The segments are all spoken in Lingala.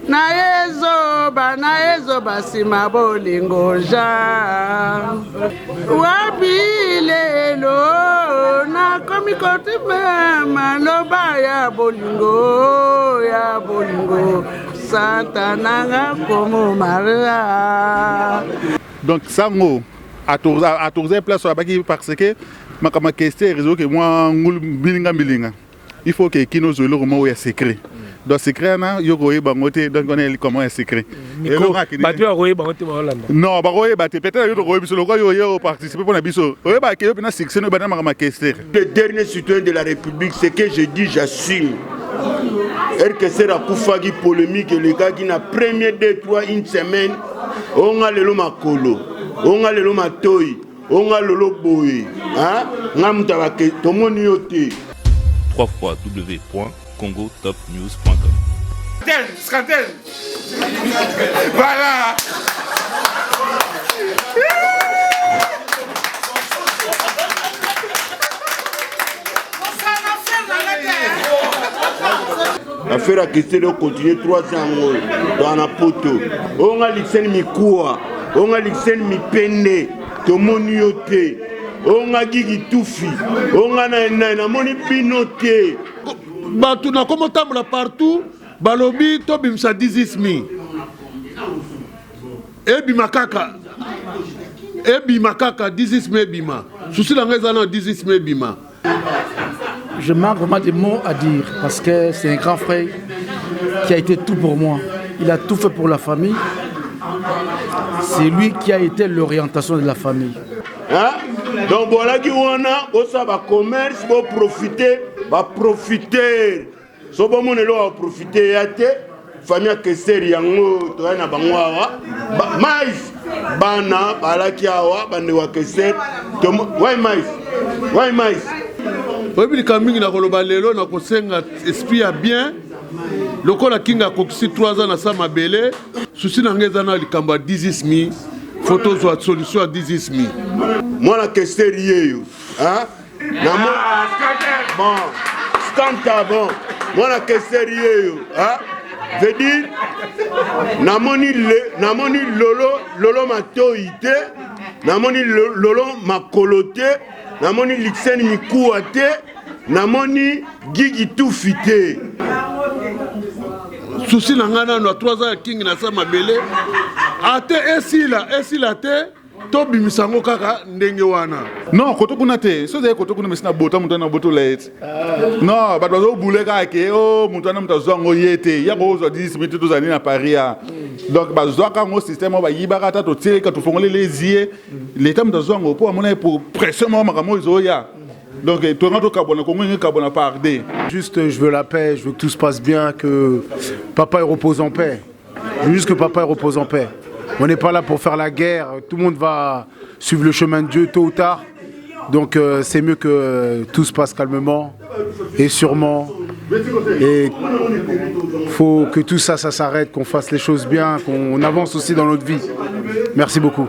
na ezoba sima bolingo ja wapi lelo na komi kotima maloba ya bolingo santa nanga komo Maria. Donc sango à tourner place sur la baki parce que ma question réseau que moi bilinga il faut que kino zolo romo ya secret. Donc secret na yo roye bangote donc on est comment est secret. Ba tu roye bangote ba Hollande. Non, ba roye ba peut-être yo roye biso lo yo participer pour na biso. Roye ba ke yo na section no ba na ma question. Le dernier citoyen de la République, c'est que je dis j'assume. Que c'est la Koufagi polémique les gars qui n'a premier 2-3 une semaine on a le makolo, on a le matoi, on a le boy. Hein? Ngamta ke to moni yote. www.congotopnews.com. Scantel. Voilà. L'affaire a question de continuer 3 ans dans la poto. On a l'ixen mi koua, on a l'ixen mi pende, to moni yote. On a gigi toufi, on a na moni pinote. Batu na komo tambula partout, balobi to bimsa 10000. Ebi makaka 10000 bima. Souci la ngeza na 10000 bima. Je manque vraiment des mots à dire parce que c'est un grand frère qui a été tout pour moi. Il a tout fait pour la famille. C'est lui qui a été l'orientation de la famille. Hein? Donc voilà qui on a, ça va commerce, va profiter, va profiter. So bon mon va profiter yate, famille que seri yango to na bangwa mais bana bala ki awa bande wa que ser to why mais Oyebi kamingi na koloba lelo na kosenga esprit ya bien. Lokola kinga kokisi 3 ans na sa mabele, souci na ngeza na likamba 10000, photos ou solution à 10000. Moi la question yeyo, hein? Bon, skanta bon. Moi la question yeyo, hein? Veut dire namoni lolo matoite, namoni lolo makolote, namoni lixen mikuate, namoni gigi tout fité. Souci na ngana no 3 ans king na sa mabele. Ate esila te to bimisango kaka ndenge wana. Non, koto kuna te. So ze koto kuna mesina bota mutana boto late. Non, ba dozo boule ka ke o mutana mutazongo yete. Ya ko zo 10 minutes to zani na Paris. Donc ba zo ka mo système ba yibaka ta to tire ka to fongole les yeux. L'état mutazongo pour amona pour pression mo makamo zo ya. Donc, juste, je veux la paix, je veux que tout se passe bien, que papa repose en paix. Je veux juste que papa repose en paix. On n'est pas là pour faire la guerre, tout le monde va suivre le chemin de Dieu tôt ou tard. Donc, c'est mieux que tout se passe calmement et sûrement. Et il faut que tout ça s'arrête, qu'on fasse les choses bien, qu'on avance aussi dans notre vie. Merci beaucoup.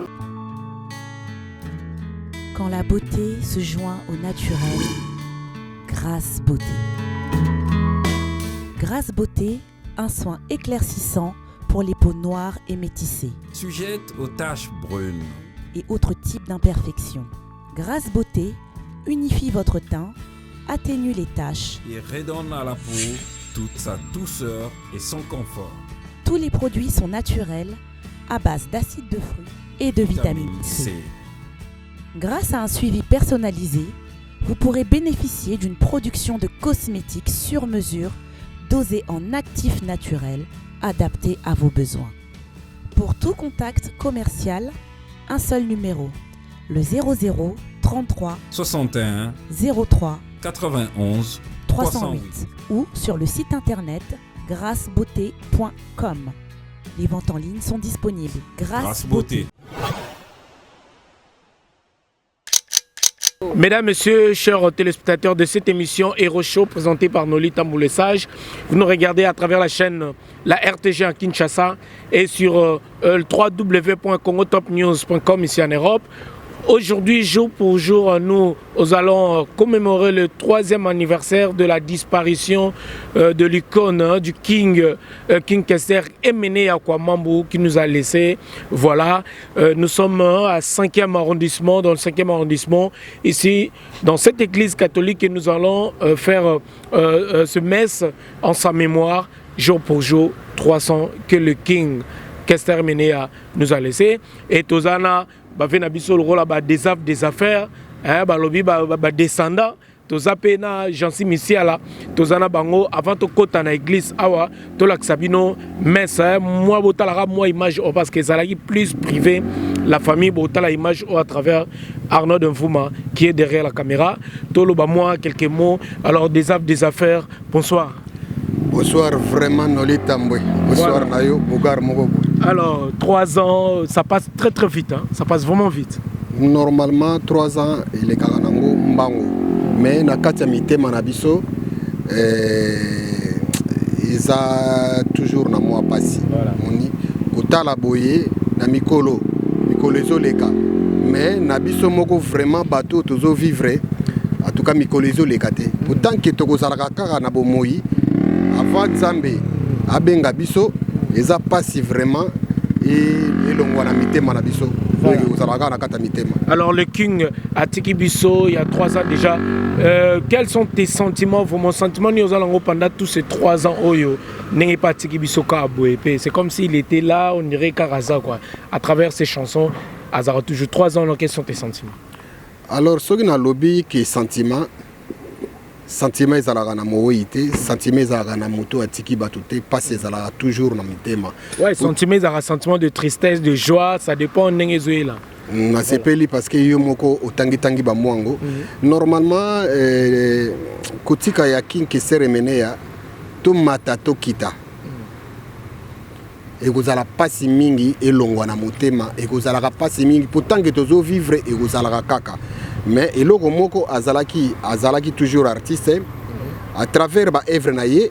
Quand la beauté se joint au naturel, Grâce Beauté. Grâce Beauté, un soin éclaircissant pour les peaux noires et métissées. Sujette aux taches brunes et autres types d'imperfections. Grâce Beauté unifie votre teint, atténue les taches et redonne à la peau toute sa douceur et son confort. Tous les produits sont naturels, à base d'acide de fruits et de vitamine C. Grâce à un suivi personnalisé, vous pourrez bénéficier d'une production de cosmétiques sur mesure, dosée en actifs naturels, adaptés à vos besoins. Pour tout contact commercial, un seul numéro, le 00 33 61 03 91 308 ou sur le site internet grâcebeauté.com. Les ventes en ligne sont disponibles. Grâce Beauté. Mesdames, Messieurs, chers téléspectateurs de cette émission Hero Show présentée par Nolita Mboulessage, vous nous regardez à travers la chaîne la RTG en Kinshasa et sur le www.congotopnews.com ici en Europe. Aujourd'hui, jour pour jour, nous allons commémorer le 3e anniversaire de la disparition de l'icône du King Kester Emene Akwamambu qui nous a laissé. Voilà, nous sommes à 5e arrondissement, dans le 5e arrondissement, ici, dans cette église catholique, et nous allons faire ce messe en sa mémoire, jour pour jour, 300 que le King Kester Emene nous a laissé. Et Tozana, des affaires, descendants, tozapena Jansi Misiala, tozana bango avant to kota na église awa to laksabino messe moi botala moi image parce que ça la plus privé la famille botala image à travers Arnaud Mfuma qui est derrière la caméra. Tolo ba moi quelques mots. Alors des affaires. Bonsoir. Bonsoir vraiment Noli Tambwe. Bonsoir voilà. Nayo Bogar Mogobo. Alors 3 ans, ça passe très très vite, hein? Ça passe vraiment vite. Normalement 3 ans il est kalanango mbango. Mais na kati ya mitema na biso eza toujours na moi passi. Moni kotala boye na mikolo ezoleka. Mais na biso moko vraiment bateau tozo vivre en tout cas mikolo ezoleka te. Pourtant que tokozalaka kaka na bomoi avant Nzambe abenga biso eza passi vraiment et longwana mitema na biso. Alors le King à Tiki Bisso il y a 3 ans déjà. Quels sont tes sentiments, vos sentiments pendant tous ces 3 ans Oyo n'est pas Tiki Bisso c'est comme s'il était là, on dirait Karaza quoi. À travers ses chansons, Azara toujours 3 ans, quels sont tes sentiments? Alors ce qui n'a lobby qui est sentiment ezalaka na moite, sentiment ezalaka na moto atiki batute, passe ezalaka toujours na mitema. Ouais, sentiment ezalaka sentiment de tristesse, de joie, ça dépend ndenge ezoela. Na sepeli parce que yo moko otangi ba mwango. Normalement kotika ya King Kester Emene ya to matato kita. Ekozala pasi mingi elongwa na motema, ekozala pasi mingi pourtant que tozo vivre ekozala kaka. Mais eloko moko azalaki toujours artiste à travers ba œuvre na ye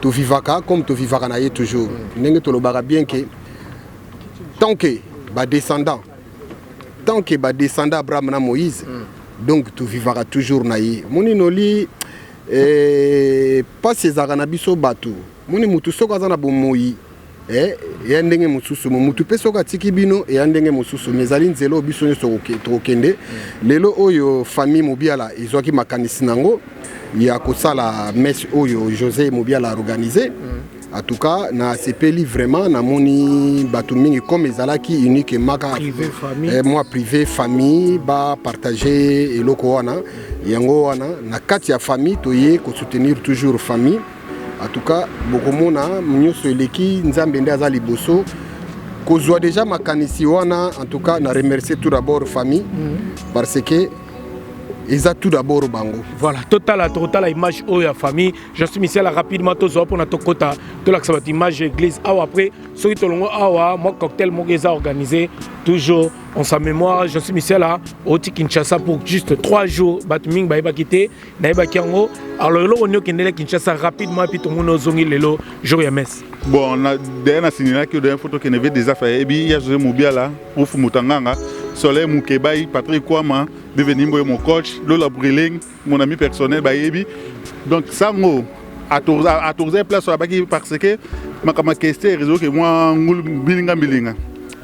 to vivaka comme to vivaka na ye toujours ndenge to lobaka bien que tant que ba descendant Abraham na Moïse donc to vivaka toujours na ye moni noli pas ces na biso bato moni mutu soko azana bomoi ya ndenge mususu mutu pe soka tiki bino ya ndenge mususu mezali nzelo biso nyoso tokende lelo oyo famille Mobiala ezwaki makanisi nango ya kosala messe oyo José Mobiala organisé en tout cas na sepeli vraiment na moni batu mingi comme ezalaki unique maka privé famille moi privé famille ba partager eloko wana yango wana na kati ya famille toye ko soutenir toujours famille. En tout cas, bokomona mnyoso eleki nzambe nde aza liboso kozwa déjà makanisi wana. En tout cas, na remercier tout d'abord famille parce que ils a tout d'abord bango. Voilà, total image de la famille. Je suis ici rapidement pour notre côté de la image église. Après, ce qui est moi cocktail moi organisé toujours en sa mémoire. Je suis ici là au Kinshasa pour juste 3 jours. Batming ba quitter na kiango. Alors on est au Kinshasa rapidement puis tout le monde zongi lelo jour ya messe. Bon, on a derrière signé que des photos qui n'avaient des affaires et puis il y a José Mobiala pour Mutanganga. Soleil Moukebaï, Patrick Kwama, devenu mon coach, Lola Brilling, mon ami personnel, Bayebi. Donc, ça, à tourner place sur la bague parce que ma question est réseau que moi,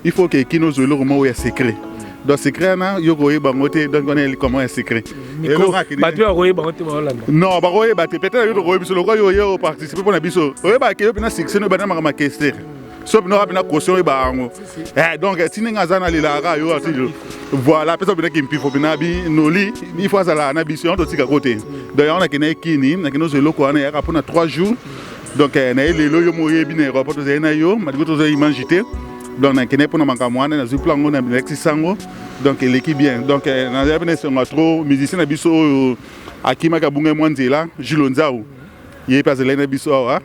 il faut que Kino Zolo Romo est secret. Donc, secret, il y a bangoté, donc on est comment est secret. Non, peut-être que le roi participe pour la biso. Il y a une section de ma question. Sauf nous avons une caution et barango. Donc si nous avons les lara yo voilà personne qui me faut binabi noli il faut ça la ambition de tika côté. D'ailleurs on a kene kini na keno zelo ko na ya pour 3 jours. Donc na les loyo moye bi na rapport to na yo ma to imaginer. Donc na kene pour na makamwana na plan ngona bi sango. Donc l'équipe bien. Donc na ya bene son trop musicien na biso akima ka bunga mwanzela Julonzao. Yé pas la na biso wa.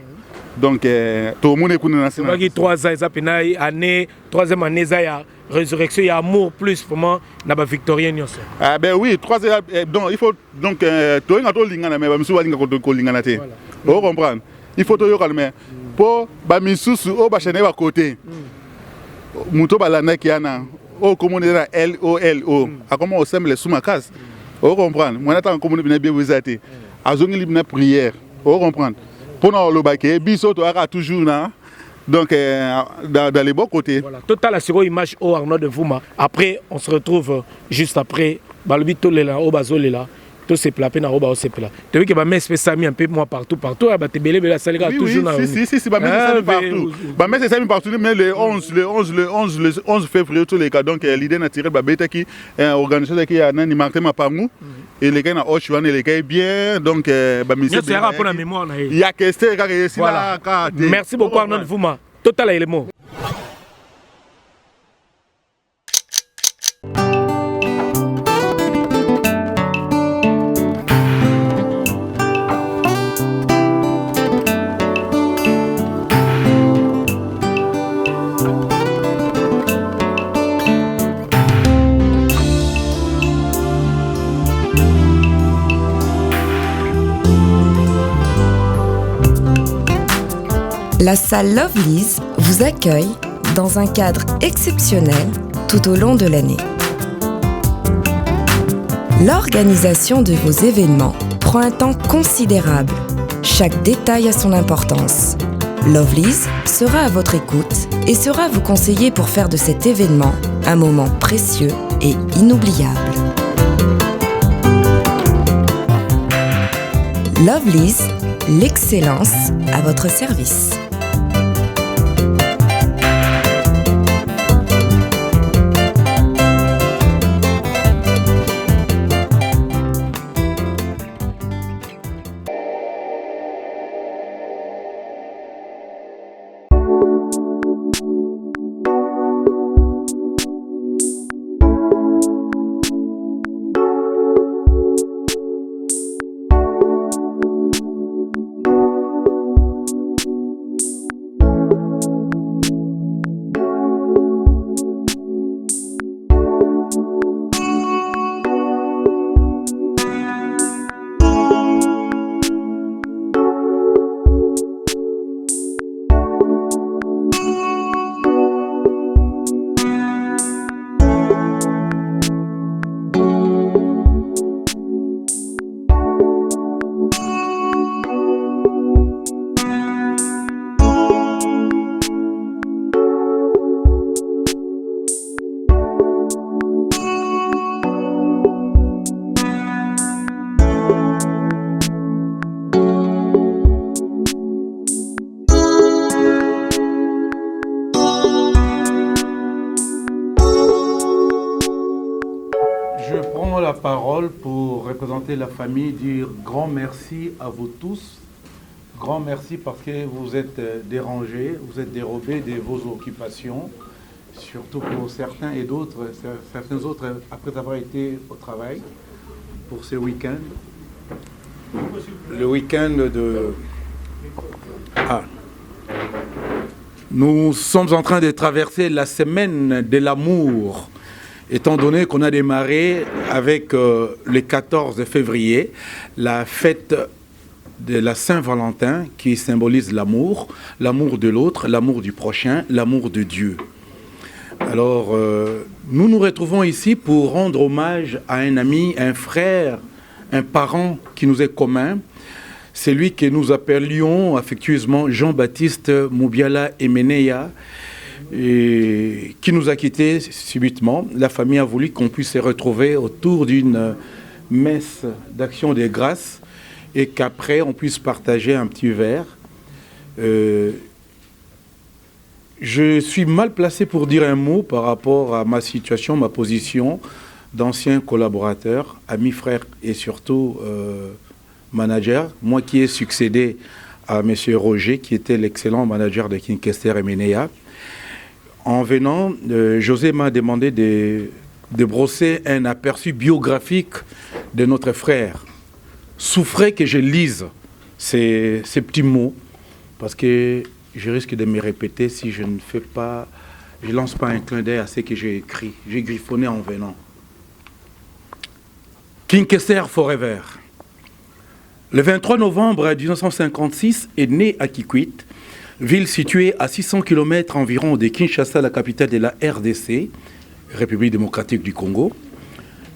Donc, tout le monde est connu dans ce moment. 3 ans, année, 3e année, il y a résurrection, il y a amour plus, vraiment, il y a victorien. Ah ben oui, 3 ans, donc il faut, donc, tout le monde est lingana, mais monsieur va lingana te. Vous comprenez? Il faut tout le monde pour, bah, misusu, oh, bah, chéné, bah, côté. Muto, bah, l'année qui y en a, au commune la LOLO a comment on sème les sous-makas on comprend moi n'attends commune bien bien vous êtes a zone libre prière on comprend pour nous le baquet biso to a toujours là donc dans les bons côtés voilà total asiro image au Arnaud de Vouma après on se retrouve juste après balobi to lela au bazole là tout se plaper na roba au se pla tu vois que ba mes spécialement un peu moi partout ba te belé la salle toujours là si ba mes ça partout ba mes ça partout mais le 11 février tous les cas donc l'idée naturelle ba beta qui organisation qui a nani Martin Mapangu et les gars na Ochuan les gars bien donc ba monsieur c'est rapport la mémoire na il y a question voilà merci beaucoup Arnaud de Vouma total élément. La salle Lovely's vous accueille dans un cadre exceptionnel tout au long de l'année. L'organisation de vos événements prend un temps considérable. Chaque détail a son importance. Lovely's sera à votre écoute et sera vous conseiller pour faire de cet événement un moment précieux et inoubliable. Lovely's, l'excellence à votre service. Parole pour représenter la famille, dire grand merci à vous tous. Grand merci parce que vous êtes dérangés, vous êtes dérobés de vos occupations, surtout pour certains et d'autres, certains autres après avoir été au travail pour ce week-end. Le week-end de... Nous sommes en train de traverser la semaine de l'amour. Étant donné qu'on a démarré avec le 14 février, la fête de la Saint-Valentin qui symbolise l'amour de l'autre, l'amour du prochain, l'amour de Dieu. Alors, nous nous retrouvons ici pour rendre hommage à un ami, un frère, un parent qui nous est commun, celui que nous appelions affectueusement Jean-Baptiste Moubiala Emeneya, et qui nous a quittés subitement. La famille a voulu qu'on puisse se retrouver autour d'une messe d'action des grâces et qu'après on puisse partager un petit verre. Je suis mal placé pour dire un mot par rapport à ma situation, ma position d'ancien collaborateur, ami, frère et surtout manager. Moi qui ai succédé à M. Roger, qui était l'excellent manager de King Kester Emeneya. En venant, José m'a demandé de brosser un aperçu biographique de notre frère. Souffrez que je lise ces petits mots, parce que je risque de me répéter si je ne fais pas, je ne lance pas un clin d'œil à ce que j'ai écrit. J'ai griffonné en venant. King Kester Forever. Le 23 novembre 1956 est né à Kikwit, ville située à 600 km environ de Kinshasa, la capitale de la RDC. République démocratique du Congo.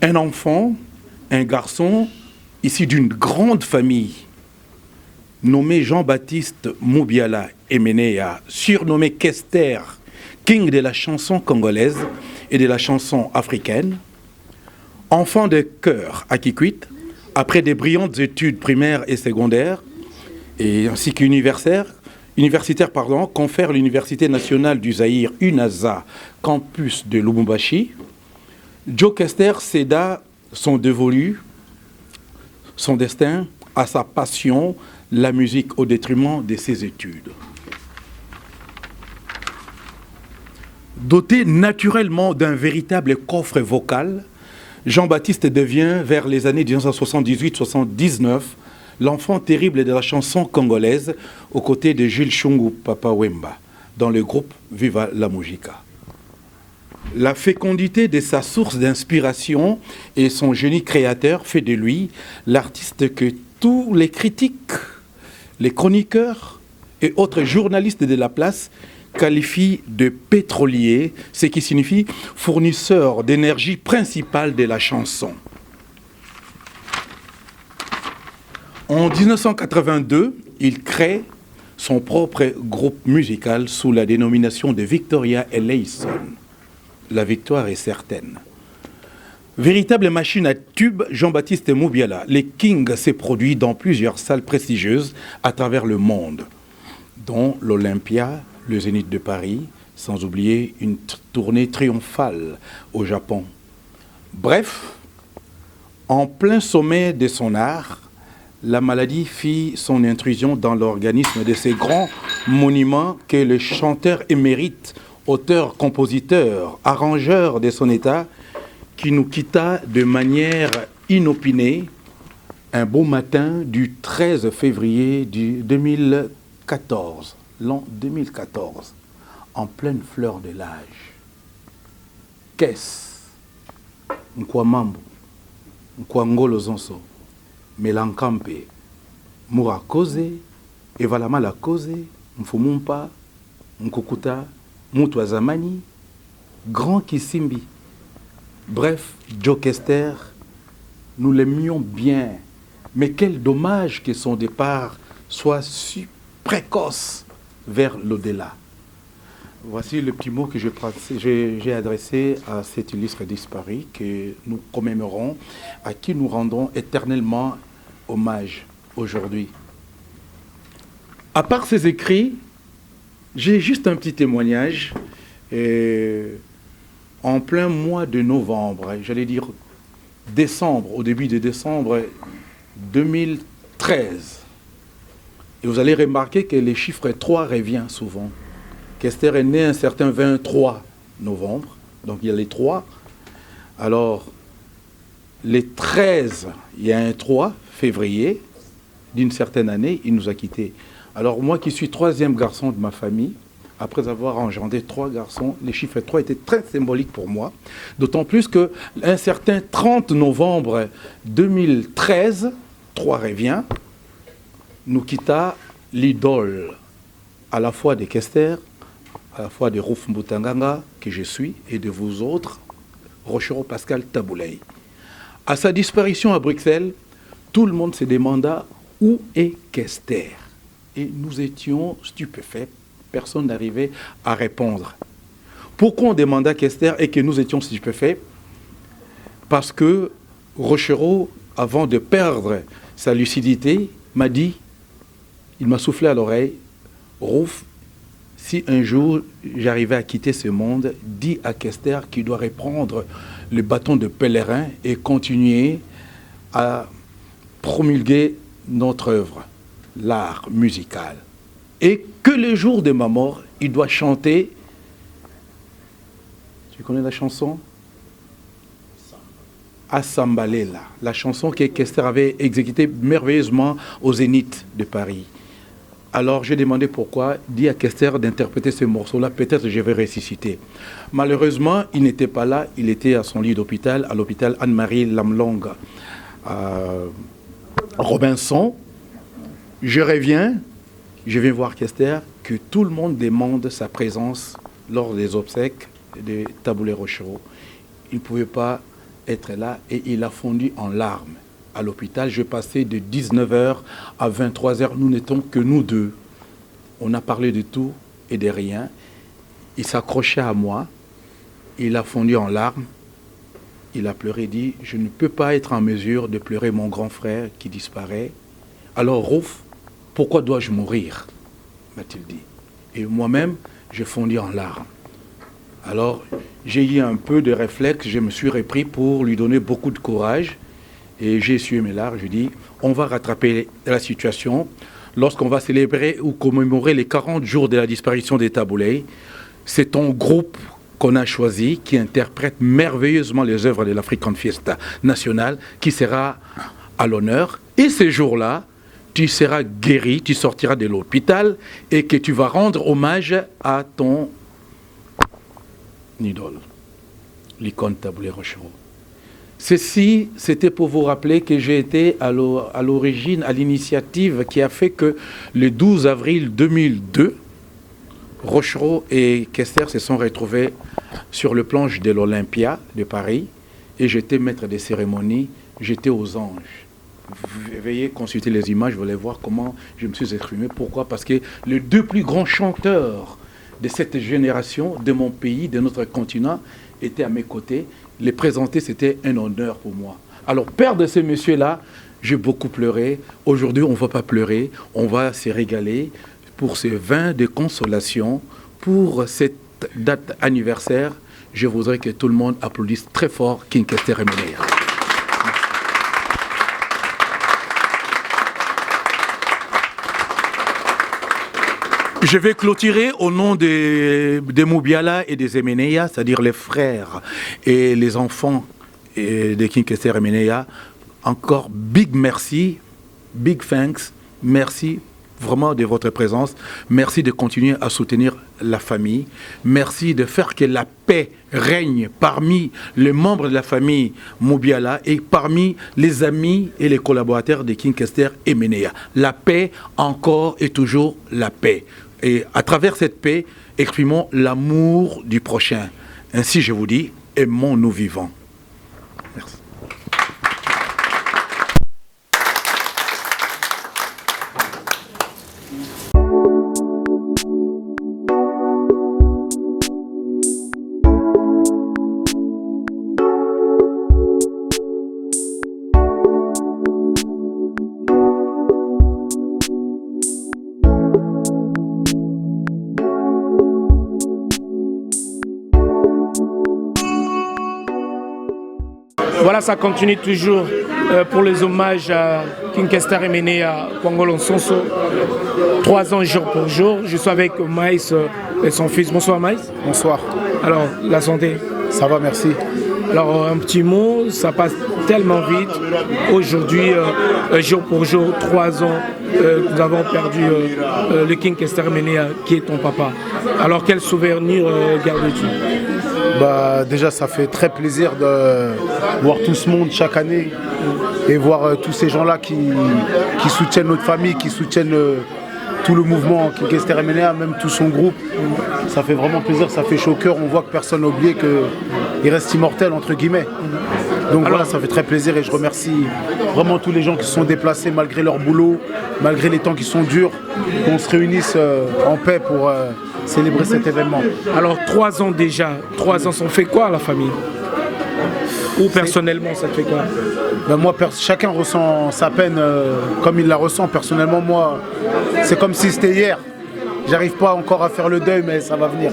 Un enfant, un garçon, issu d'une grande famille, nommé Jean-Baptiste Moubiala Emenea, surnommé Kester, king de la chanson congolaise et de la chanson africaine. Enfant de cœur à Kikwit, après des brillantes études primaires et secondaires, ainsi qu'universitaires, confère l'Université nationale du Zaïre, UNAZA, campus de Lubumbashi. Joe Kester céda son dévolu, son destin, à sa passion, la musique, au détriment de ses études. Doté naturellement d'un véritable coffre vocal, Jean-Baptiste devient, vers les années 1978-79, l'enfant terrible de la chanson congolaise aux côtés de Jules Chungu Papa Wemba, dans le groupe Viva la Mujica. La fécondité de sa source d'inspiration et son génie créateur fait de lui l'artiste que tous les critiques, les chroniqueurs et autres journalistes de la place qualifient de pétrolier, ce qui signifie fournisseur d'énergie principale de la chanson. En 1982, il crée son propre groupe musical sous la dénomination de Victoria Eleison. La victoire est certaine. Véritable machine à tube, Jean-Baptiste Moubiala, les Kings s'est produit dans plusieurs salles prestigieuses à travers le monde, dont l'Olympia, le Zénith de Paris, sans oublier une tournée triomphale au Japon. Bref, en plein sommet de son art, la maladie fit son intrusion dans l'organisme de ces grands monuments que le chanteur émérite, auteur, compositeur, arrangeur de son état, qui nous quitta de manière inopinée un beau matin du 13 février 2014, l'an 2014, en pleine fleur de l'âge. Qu'est-ce? Nkwamambo, Nkwangolo Zonso, Melankampe, Moura Koze, Evalama la Koze, Mfumumpa, Nkukuta, Mutwa Zamani, Grand Kisimbi. Bref, Joe Kester, nous l'aimions bien, mais quel dommage que son départ soit si précoce vers l'au-delà. Voici le petit mot que j'ai adressé à cet illustre disparu que nous commémorons, à qui nous rendons éternellement hommage aujourd'hui. À part ces écrits, j'ai juste un petit témoignage. En plein mois de novembre, j'allais dire décembre, au début de décembre 2013, et vous allez remarquer que les chiffres 3 reviennent souvent. Kester est né un certain 23 novembre, donc il y a les 3. Alors, les 13, il y a un 3 février d'une certaine année, il nous a quittés. Alors moi qui suis troisième garçon de ma famille, après avoir engendré 3 garçons, les chiffres 3 étaient très symboliques pour moi, d'autant plus qu'un certain 30 novembre 2013, 3 revient, nous quitta l'idole à la fois de Kester, à la fois de Rouf Mbutanganga, que je suis, et de vous autres, Rochero Pascal Taboulay. À sa disparition à Bruxelles, tout le monde se demanda où est Kester. Et nous étions stupéfaits, personne n'arrivait à répondre. Pourquoi on demanda Kester et que nous étions stupéfaits? Parce que Rochero, avant de perdre sa lucidité, m'a dit, il m'a soufflé à l'oreille, Rouf, si un jour j'arrivais à quitter ce monde, dis à Kester qu'il doit reprendre le bâton de pèlerin et continuer à promulguer notre œuvre, l'art musical. Et que le jour de ma mort, il doit chanter. Tu connais la chanson? Assambalela, la chanson que Kester avait exécutée merveilleusement au Zénith de Paris. Alors j'ai demandé pourquoi, dit à Kester d'interpréter ce morceau-là, peut-être je vais ressusciter. Malheureusement, il n'était pas là, il était à son lit d'hôpital, à l'hôpital Anne-Marie Lamlong à Robinson. Je reviens, je viens voir Kester, que tout le monde demande sa présence lors des obsèques de Taboulé Rochereau. Il ne pouvait pas être là et il a fondu en larmes à l'hôpital. Je passais de 19h à 23h. Nous n'étions que nous deux. On a parlé de tout et de rien. Il s'accrochait à moi. Il a fondu en larmes. Il a pleuré et dit « Je ne peux pas être en mesure de pleurer mon grand frère qui disparaît. Alors, Rouf, pourquoi dois-je mourir ?» m'a-t-il dit. Et moi-même, j'ai fondu en larmes. Alors, j'ai eu un peu de réflexe. Je me suis repris pour lui donner beaucoup de courage. Et j'ai essuyé mes larmes. Je dis « On va rattraper la situation. Lorsqu'on va célébrer ou commémorer les 40 jours de la disparition des Taboulé, c'est ton groupe qu'on a choisi, qui interprète merveilleusement les œuvres de l'African Fiesta nationale, qui sera à l'honneur. Et ces jours-là, tu seras guéri, tu sortiras de l'hôpital et que tu vas rendre hommage à ton idole, l'icône Taboulé Rochereau. Ceci, c'était pour vous rappeler que j'ai été à l'origine, à l'initiative qui a fait que le 12 avril 2002, Rochereau et Kester se sont retrouvés sur le planche de l'Olympia de Paris et j'étais maître des cérémonies, j'étais aux anges. Veuillez consulter les images, vous allez voir comment je me suis exprimé. Pourquoi? Parce que les deux plus grands chanteurs de cette génération, de mon pays, de notre continent, étaient à mes côtés. Les présenter, c'était un honneur pour moi. Alors, père de ces messieurs-là, j'ai beaucoup pleuré. Aujourd'hui, on ne va pas pleurer, on va se régaler pour ces vins de consolation, pour cette date anniversaire. Je voudrais que tout le monde applaudisse très fort King Kester Emenea. Je vais clôturer au nom des Moubiala et des Emenea, c'est-à-dire les frères et les enfants de King Kester Emenea. Encore big merci, big thanks, merci vraiment de votre présence. Merci de continuer à soutenir la famille. Merci de faire que la paix règne parmi les membres de la famille Moubiala et parmi les amis et les collaborateurs de King Kester Emenea. La paix encore et toujours la paix. Et à travers cette paix, exprimons l'amour du prochain. Ainsi, je vous dis, aimons-nous vivants. Merci. Voilà, ça continue toujours pour les hommages à King Kester Emenea, Kwangolo Nsonso. 3 ans jour pour jour. Je suis avec Maïs et son fils. Bonsoir Maïs. Bonsoir. Alors, la santé? Ça va, merci. Alors, un petit mot, ça passe tellement vite. Aujourd'hui, jour pour jour, 3 ans, nous avons perdu le King Kester Emenea, qui est ton papa. Alors, quel souvenir gardes-tu? Bah, déjà, ça fait très plaisir de voir tout ce monde chaque année et voir tous ces gens-là qui soutiennent notre famille, qui soutiennent tout le mouvement King Kester Emenea, même tout son groupe. Ça fait vraiment plaisir, ça fait chaud au cœur. On voit que personne n'a oublié qu'il reste immortel, entre guillemets. Donc voilà, ça fait très plaisir et je remercie vraiment tous les gens qui se sont déplacés malgré leur boulot, malgré les temps qui sont durs, qu'on se réunisse en paix pour célébrer cet événement. Alors 3 ans déjà, 3 ans, ça fait quoi à la famille? Ou personnellement, ça te fait quoi? Ben moi, chacun ressent sa peine comme il la ressent. Personnellement, moi, c'est comme si c'était hier. J'arrive pas encore à faire le deuil, mais ça va venir.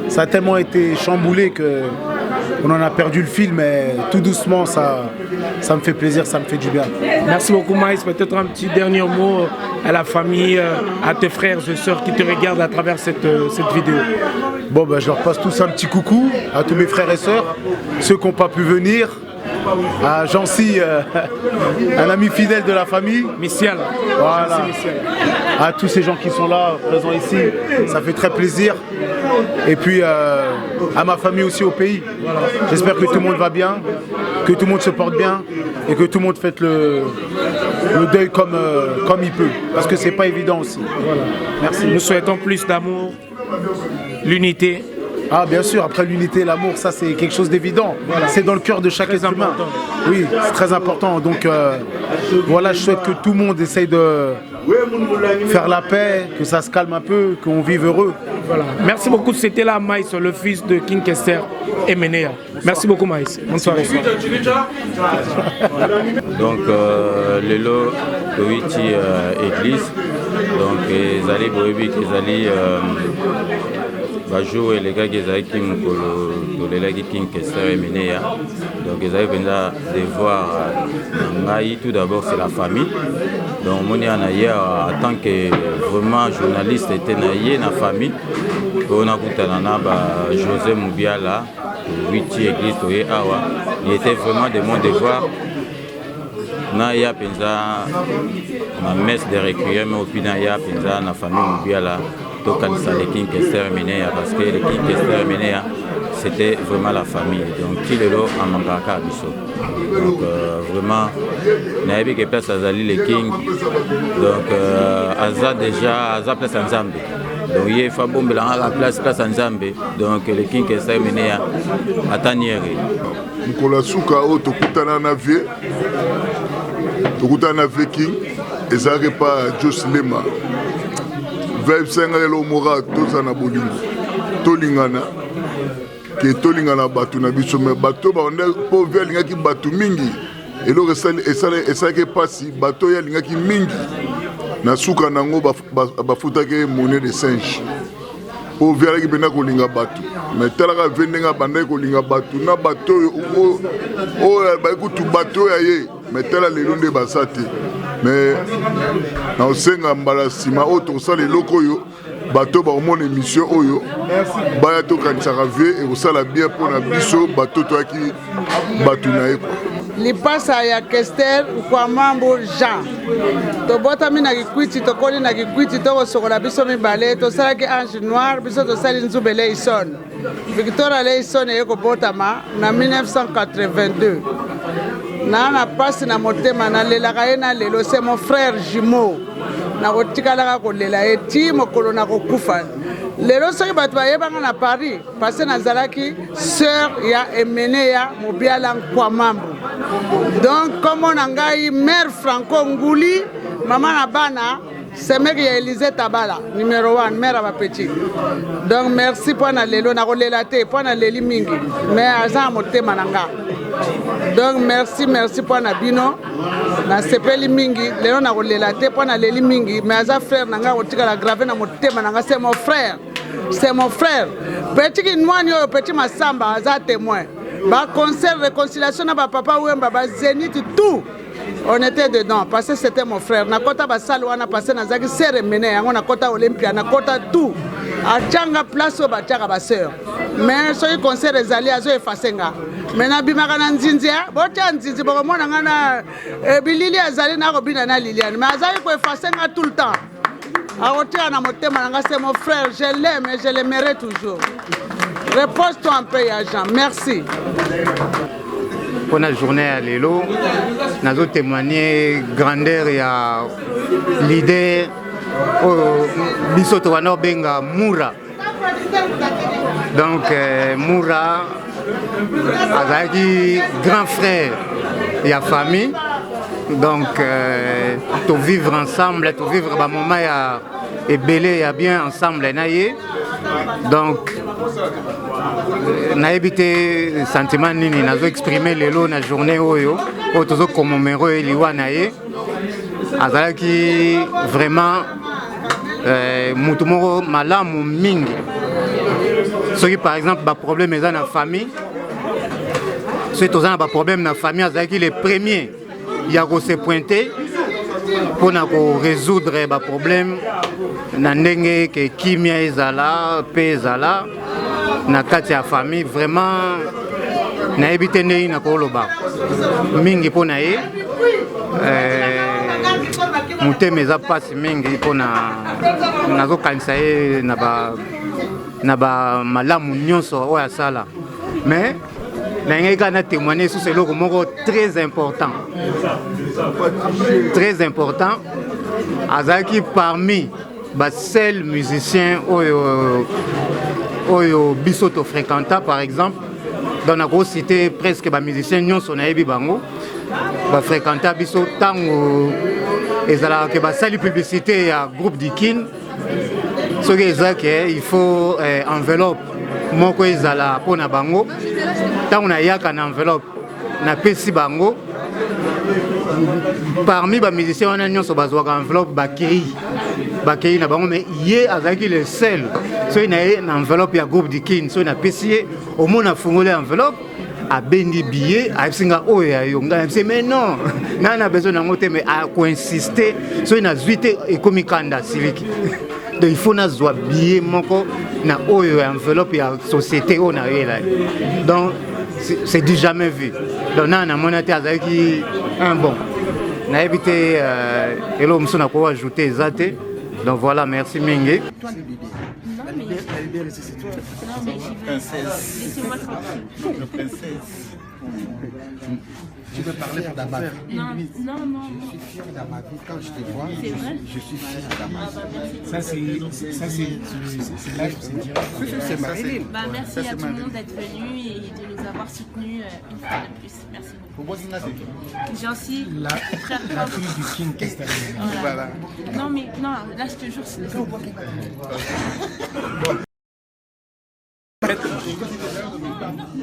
Ça a tellement été chamboulé qu'on en a perdu le fil, mais tout doucement, ça me fait plaisir, ça me fait du bien. Merci beaucoup Maïs. Peut-être un petit dernier mot à la famille, à tes frères et sœurs qui te regardent à travers cette vidéo. Bon, ben, je leur passe tous un petit coucou à tous mes frères et sœurs, ceux qui n'ont pas pu venir. À Jancy, un ami fidèle de la famille. Missial. Voilà. À tous ces gens qui sont là, présents ici, ça fait très plaisir. Et puis à ma famille aussi au pays. Voilà. J'espère que tout le monde va bien, que tout le monde se porte bien et que tout le monde fait le deuil comme il peut. Parce que c'est pas évident aussi. Voilà. Merci. Nous souhaitons plus d'amour, l'unité Ah bien sûr, après l'unité et l'amour, ça c'est quelque chose d'évident. Voilà. C'est dans le cœur de chaque être humain. Oui, c'est très important. Donc voilà, je souhaite que tout le monde essaye de faire la paix, que ça se calme un peu, qu'on vive heureux. Voilà. Merci beaucoup. C'était là Maïs, le fils de King Kester et Menea. Merci beaucoup Maïs. Bonne soirée. Donc lelo toiti église donc ezali boyebi ezali bajour elekaki ezalaki mokolo tolelaki King Kester et Menea donc ezali mpenza devoir na ngai tout d'abord c'est la famille donc moni ana ye en tant que vraiment journaliste ete na ye na famille oyo nakutana na José Mubiala witi église toye awa il était vraiment de mon devoir na ya penza ma messe de requiem au pina ya penza na famille Mubiala to kanisa le King Kester Menea parce que le King Kester Menea c'était vraiment la famille donc kilelo amangaka biso donc vraiment na yebi que place azali le King donc aza déjà aza place Nzambe donc il faut bomber la place Nzambe donc le King Kester Menea ataniere mkola suka o tokutana na vie tokutana na King ezake pa Joslema vibe senga lelo mora tozana bolingo tolingana ke tolingana batu na biso me bato ba onde po velingaki batu mingi elo esale pasi bato ya lingaki mingi na suka nango bafutaki monnaie de singe po velaki pena kolinga batu me talaka vendenga banda kolinga batu na bato o ba kutu bato ya ye me tala lelo nde basate mais na osenga mbala sima o tosala eloko oyo bato baomona émission oyo baya tokanisaka vie ekosala bien mpona biso bato toyaki bato na ye lipasa ya Kester kwa mambo Jean tobotami na kikwiti tokoli na kikwiti tokosokola biso mibale tosalaki Ange Noir biso tosali Nzube Leison Victoria Leison eyekobotama na 1982 na pasi na motema nalelaka ye na lelo c'est mon frère jumeau nakotikalaka kolela ye ti mokolo nakokufa lelo soki bato bayebanga na Paris parce nazalaki sœur ya Menea Mubiala Nkwamambu donc comme na ngai mère Franco Nguli mama na bana c'est mec ya Élysée Tabala numéro 1 mère à petit donc merci pour na lelo nakolela te pour na leli mingi mais aza motema nanga donc merci pour na bino na sepeli mingi lelo na kolela te pour na leli mingi mais aza frère nanga kotika la grave na motema nanga c'est mon frère petit kinwani oyo petit masamba aza témoin ba concert réconciliation na ba papa wemba ba zénith tout on était dedans parce que c'était mon frère nakota ba salle wana parce que nazaki sere mene yango nakota Olympia nakota tout achanga place o bachaka ba sœur mais soki concert ezali azo efasenga mais nabimaka na nzinzia botya nzinzi bokomona nga na bilili azali nakobina na Liliane mais azali koefasenga tout le temps akotika na motema nanga c'est mon frère je l'aime et je l'aimerai toujours repose-toi un peu ya Jean merci pour la journée à Lelo, nous avons témoigné grandeur et l'idée de Bisotoano Benga Moura. Donc Moura a dit grand frère et la famille. Donc tout vivre ensemble, tout vivre un moment et belé et bien ensemble. Donc na évité sentiment nini nazo exprimer lelo na journée oyo tozo commémorer liwa na ye azalaki vraiment mutu moko malamu mingi soki par exemple ba problème eza na famille soki toza na ba problème na famille azalaki le premier ya ko se pointer pour na ko résoudre ba problème na ndenge ke kimia ezala pe ezala na kati ya famille vraiment na ebite ndenge na koloba mingi pona ye mutema eza pasi mingi pona nazokanisa ye na ba malamu nyonso oyo asala mais ndenge kaka na témoigner sur eloko moko très important azalaki parmi seul musicien oyo biso to fréquenta par exemple dans la grosse cité presque ba musicien nyonso na yebi bango ba fréquenta biso tango ezala ke ba sali publicité ya groupe Dikin ce que ezake il faut enveloppe moko ezala pona bango tango na yaka na enveloppe na pesi bango parmi les musiciens on a nyonso bazwaka enveloppe bakei na bango mais ye azaki le seul so ina une enveloppe ya groupe Dikin so ina pesi au moins na fungole enveloppe a bendi billet a singa oya yonga mais non nana besoin nango te mais a insister so ina zuite et comme kanda siliki donc il faut na zwa billet moko na oyo enveloppe ya société on a là donc c'est du jamais vu donc nana monate azaki un bon na évité elo mso na ko ajouter ezate donc voilà merci mingi. Tu veux parler pour ta mère? Non. Je suis fier de ma vie quand je te vois. C'est vrai? Je suis fier de ma vie. Ça c'est l'âge, c'est direct. C'est Marilyn. Merci à tout le monde d'être venu et de nous avoir soutenus une fois de plus. Merci beaucoup. J'ai aussi la fille du King Kester. Voilà. Non mais non, là je te jure c'est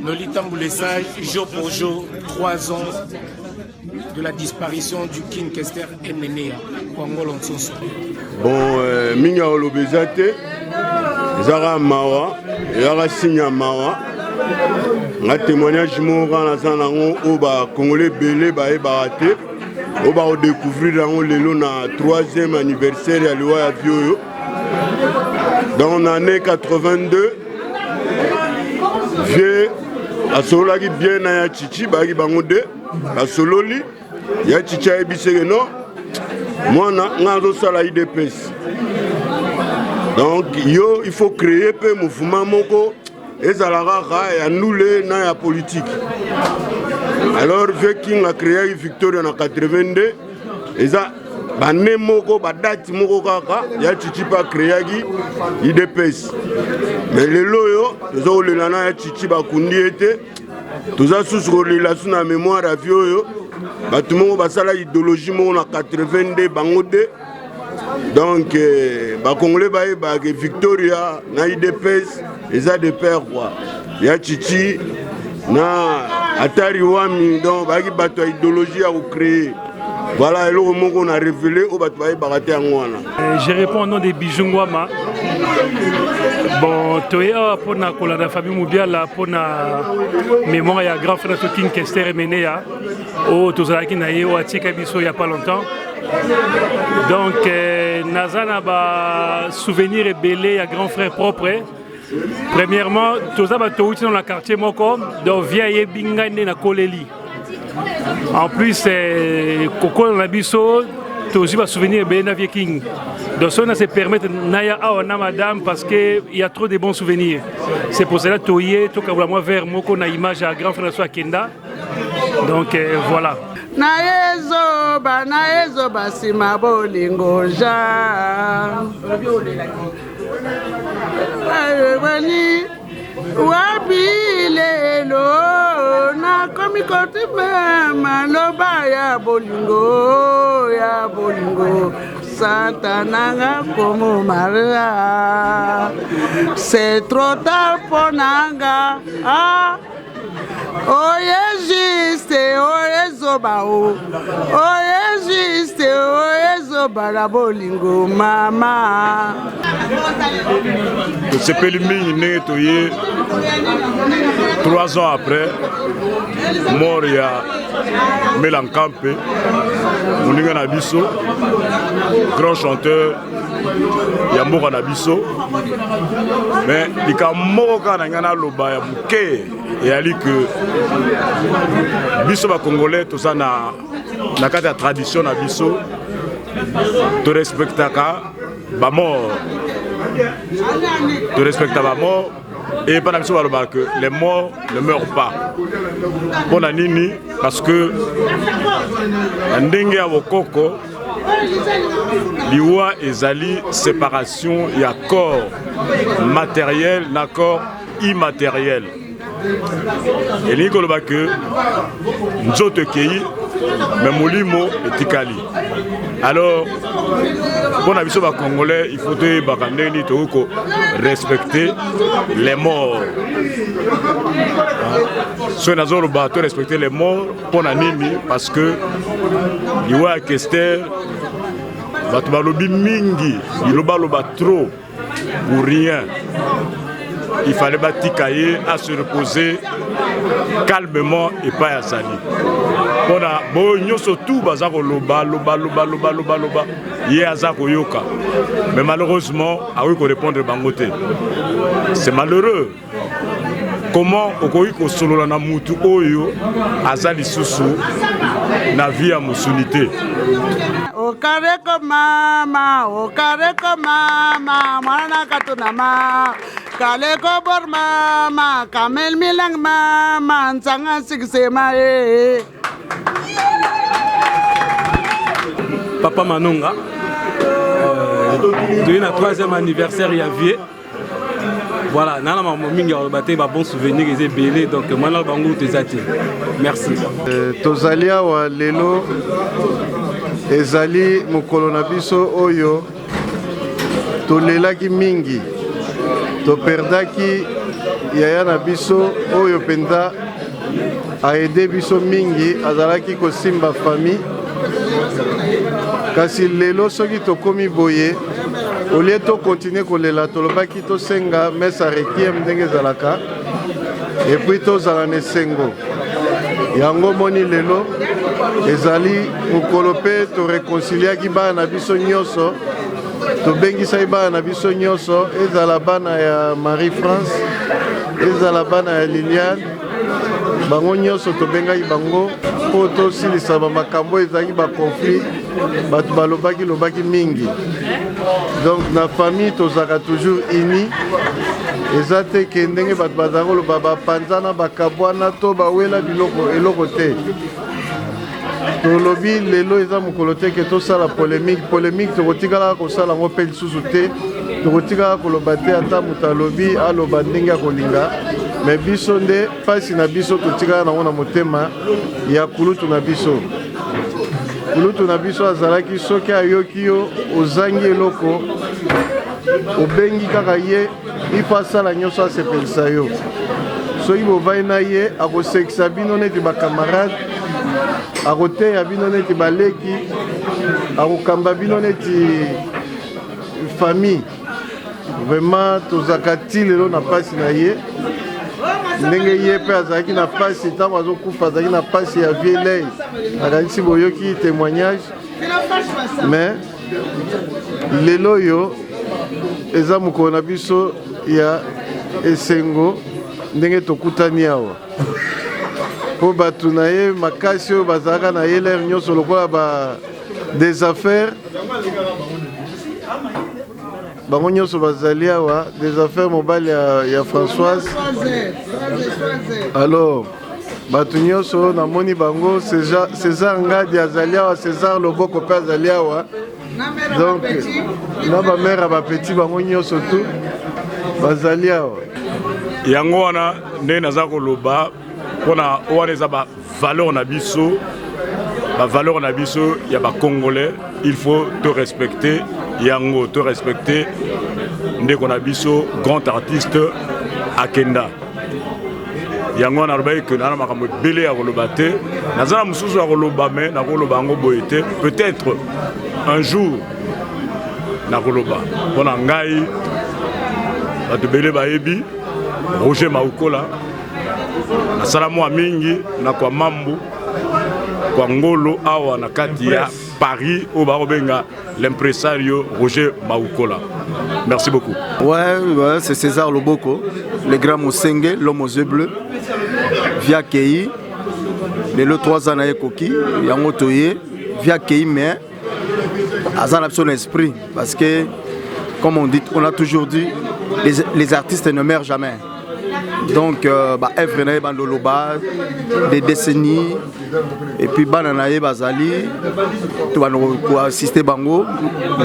Lolita Mboulessay, jour pour jour, 3 ans de la disparition du King Kester Emenea, Congo Lonsoso. Bon, Minga Olobezate, Zara Mawa, Yara Signa Mawa, un témoignage moral dans un Oba Congolais Belé Baé Barate, Oba découvrir dans le 3e anniversaire à l'Oua Vioyo. Dans l'année 82, j'ai à Solagi bien à Chichi, Bagi Bangode, à Sololi, ya Chicha et Bissegeno, moi, je suis à la IDPS. Donc, il faut créer un mouvement moko et ça et annuler la politique. Alors, Viking a créé Victoria en 82, et ça, bané moko, badati moko kaka, ya Chichi pas créé IDPS. Mais les loyaux, nous avons le lana ya Chichi bakundi était, tous a sous relation à mémoire à vieux, tout le monde a la idéologie en 82 bangode. Donc, Congolais baye Victoria, na IDPS, les a des pères quoi. Ya Chichi, na Atari Wami, donc bagi bato idéologie à créer. Voilà, et le moment qu'on a révélé, on va barater en moi. Je réponds au nom de Bijungwama. Bon, Toya pour la famille Moubiala pour la mémoire ya grand frère King Kester Emenea au Tozalaki naye au Atika Biso il y a pas longtemps. Donc Nazana ba souvenir et belé à grand frère propre. Premièrement, Tozaba Touti dans le quartier Moko, donc vieille Bingane na Koleli. En plus, Coco dans la Bisso, Tozi va souvenir de Viking. Donc ça se permet Naya Awana madame parce qu'il y a trop de bons souvenirs. C'est pour cela que Toye, Tokabula vers Moko na image à grand frère Kenda. Donc voilà. Naezo basima bolingo ja. Wabilelo na komi kote maloba ya bolingo Santa nanga como Maria c'est trop tard pour nanga oye juste oye zoba oye juste oye zoba la bolingo mama c'est Pelimi Netoye 3 ans après mort ya Melankampe Moninga Nabiso grand chanteur Yamboka Nabiso mais il y a Moka Nangana Loba ya Bouke et ali que biso ba Congolais tout ça na kati ya tradition na biso to respectaka ba mort to respecta ba mort et pas biso ba que les morts ne meurent pas pour la nini parce que ndenge ya bokoko liwa ezali séparation ya corps matériel na corps immatériel. Et koloba que nzoto kei mais molimo etikali. Alors pour la vision congolais, il faut respecter les morts. Si on a respecter les morts pour la nini parce que liwa Kester batu balobi mingi, iloba loba trop pour rien. Il fallait batikaye à se reposer calmement et pas à salir. On a bon surtout bazako loba yezako yoka. Mais malheureusement, a eu qu'on répondre bangote. C'est malheureux. Comment okoiko solo na mutu oyo azali susu na vie à musunité. Okareko mama, mwana katuna ma. Kaleko bor mama, kamel milang mama, nsanga siksema Papa Manonga, tu es le 3e anniversaire Yavier. Voilà, nana maman mingi a battu ba bon souvenir et belé donc moi na bango tezati. Merci. Tozalia wa lelo ezali mokolo na biso oyo tolelaki mingi. Toperdaki yaya na biso oyo penda a aidé biso mingi azalaki kosimba famille. Kasi lelo soki tokomi boye au lieu de continuer kolela tolobaki to senga mesa requiem ndenge zalaka et puis to zalane sengo yango moni lelo ezali mokolo pe to réconciliaki bana na biso nyonso to bengisa bana na biso nyonso ezala bana ya Marie France ezala bana ya Liliane bango nyonso to bengai bango po to silisa ba makambo ezali ba conflit batu balobaki mingi. Donc na famille tozaka toujours unis. Ezate ke ndenge batu bazangolo baba panzana bakabwana to bawela biloko eloko te. Tolobi lelo eza mokolo te ke tosala polémique tokotikala kosala ngo pe lisusu te. Tokotikala koloba te ata moto alobi aloba ndenge akolinga. Mais biso nde pasi na biso totikala nango na motema ya kulutu na biso. Kulutu na biso azalaki soki ayoki yo ozangi eloko obengi kaka ye ipo asala nyonso asepelisa yo. Soki bovai na ye akosekisa bino neti bakamarade akoteya bino neti baleki akokamba bino neti famille. Vraiment tozaka ti lelo na pasi na ye ndenge ye pe azalaki na pasi ntango azokufa azalaki na pasi ya vielei akanisi boyoki témoignage mais lelo oyo eza mokolo na biso ya esengo ndenge tokutani awa mpo bato na ye makasi oyo bazalaka na ye lere nyonso lokola des affaires bango nyonso bazali awa des affaires mobile ya Françoise. Alors bato nyonso namoni bango César Ngadi azali awa César Loboko pe azali awa donc na ba mère ba petit bango nyonso tout bazali awa yango wana nde naza koloba mpona wana eza ba valeur na biso ya ba congolais. Il faut te respecter yango te respecter ndeko na biso grand artiste Akenda yango na robaye que na makambo belé ya koloba te nazana mususu ya koloba mais na koloba ngo boye te peut-être un jour na koloba mpona ngai bato belé bayebi Roger Maukola nasala mwa mingi na kwa mambu kwa ngolo awa na kati ya Paris au Barobenga, l'impresario Roger Maukola. Merci beaucoup. Ouais, c'est César Loboko, le grand Moussenge, l'homme aux yeux bleus, via Kei, le 3 ans à Koki, Yango Toye, via Kei, mais Azan a son esprit, parce que, comme on dit, on a toujours dit, les artistes ne meurent jamais. Donc, œuvre na bandoloba des décennies et puis bananaye bazali tu vas nous assister bango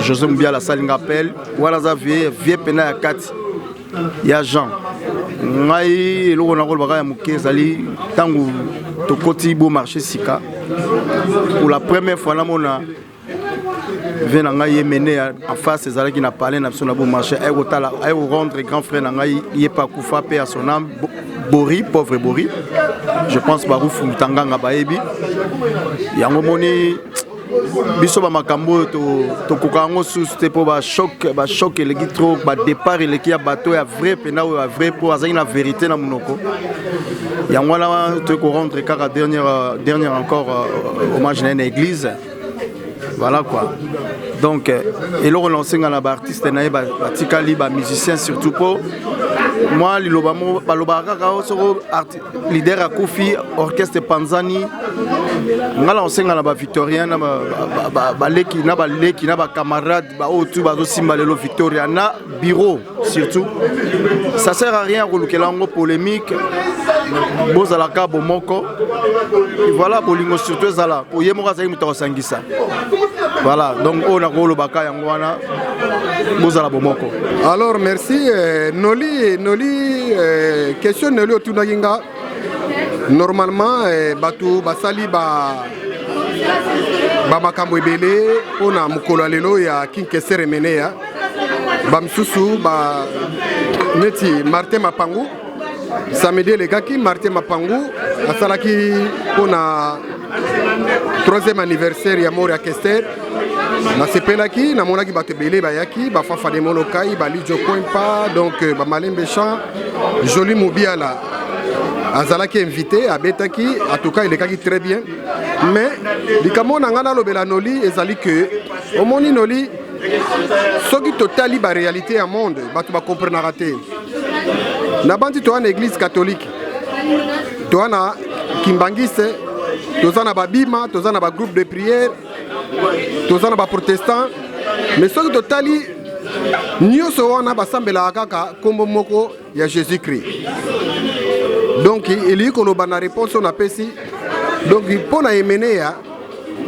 José Mbia la salle ngapel wala za vie pena ya kati ya Jean ngai eloko na kolobaka ya moke ezali ntango tokoti beau marché sika pour la première fois namona vie na ngai yemene en face ezalaki na parler na biso na beau marché ay rendre grand frère na ngai yepa kufa pe à son âme Bori, pauvre Bori, je pense Barouf Mutanganga Baebi. Yango moni biso ba makambo to kokango sous pour ba choc le trop ba départ le qui a bateau ya vrai pena ou vrai pour azali na vérité na munoko. Yango la to ko rendre car dernière encore hommage à une église. Voilà quoi. Donc et le relancer na ba artiste na ba tikali ba musicien surtout pour moi lilobamo balobaka soro leader à Kofi orchestre Panzani ngala onsenga na ba Victorien na ba leki na ba camarade ba otu bazo simba lelo Victoria na bureau surtout ça sert à rien ko lukela ngo polémique bozalaka bomoko et voilà bolingo surtout zala oyemo kazali muto sangisa voilà donc on a ko lobaka yango wana bozala bomoko. Alors merci Noli question Noli otunaginga normalement batu basali ba makambo ebele pona mukolo lelo ya Kinkeser Emenea ba msusu ba neti Martin Mapangu samedi le gaki Martin Mapangu asalaki pona 3e anniversaire ya mort ya Kester na sepelaki na monaki bato ebele bayaki bafafa de molokai balijo Coimpa donc ba Malembe Champ Joli Mobiala azalaki invité abetaki en tout cas il est très bien mais likambo na ngana lobela Noli ezali que omoni Noli soki totali ba réalité ya monde bato ba comprendre te na bandi to na église catholique to na Kimbangise toza na babima toza na ba groupe de prière toza na ba protestant mais soki totali nyonso wana basambelaka kaka kombo moko ya Jésus Christ donc il y a na réponse on apesi donc pona emeneya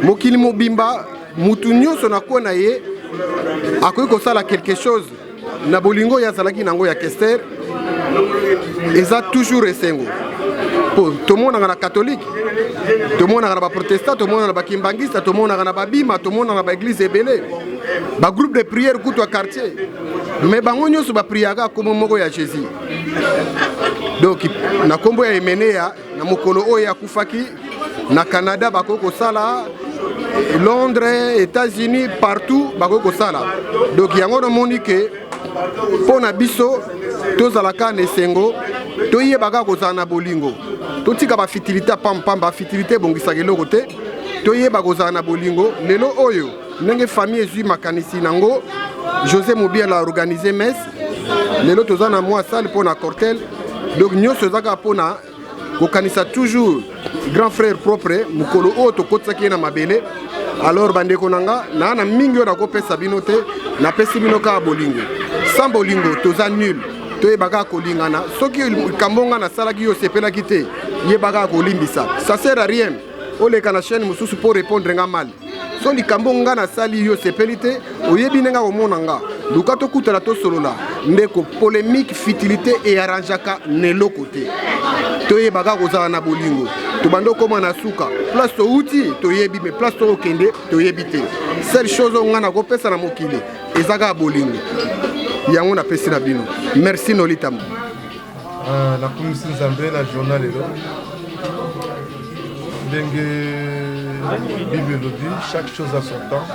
mokili mobimba mutu nyonso na kona ye akoki kosala quelque chose na bolingo ya zalaki nango ya Kester eza toujours esengo pour tout le monde na catholique tout le monde na ba protestant tout le monde na ba kimbangista tout le monde na ba bima tout le monde na ba église ebele ba groupe de prière kutu quartier mais bango nyonso ba priaka comme moko ya Jésus donc na kombo ya emeneya na mokolo oyo akufaki na Canada bakoko sala Londres États-Unis partout bakoko sala donc yango no moni que pona biso tozalaka na esengo toyebaka kozala na bolingo totika ba fitilité pam ba fitilité bongisaka eloko te toyeba kozala na bolingo lelo oyo ndenge famille ezwi makanisi nango José Mobiala a organisé messe lelo toza na mwa salle pona cortel donc nyonso ezaka pona kokanisa toujours grand frère propre mukolo oyo tokotisaki na mabele alors bandeko nanga na mingi oyo nakopesa bino te napesi bino kaka bolingo sans bolingo toza nul toyebaka kolingana soki kambonga nasalaki yo sepelaki te yebaka kolimbisa ça sert à rien oleka na chaîne mosusu pour répondre nga mal so likambo nga nasali yo sepeli te oyebi ndenga komona nga luka tokutala tosolola ndeko polémique futilité et arrangeaka neloko te toyebaka kozala na bolingo tobanda okoma na suka place touti toyebi mais place tookende toyebi te seule chose nga nakopesa na mokili ezaka bolingo yango napesi na bino merci Nolitamu nakumisi nzambe na journal lelo ndenge Bible le dit, chaque chose a son temps.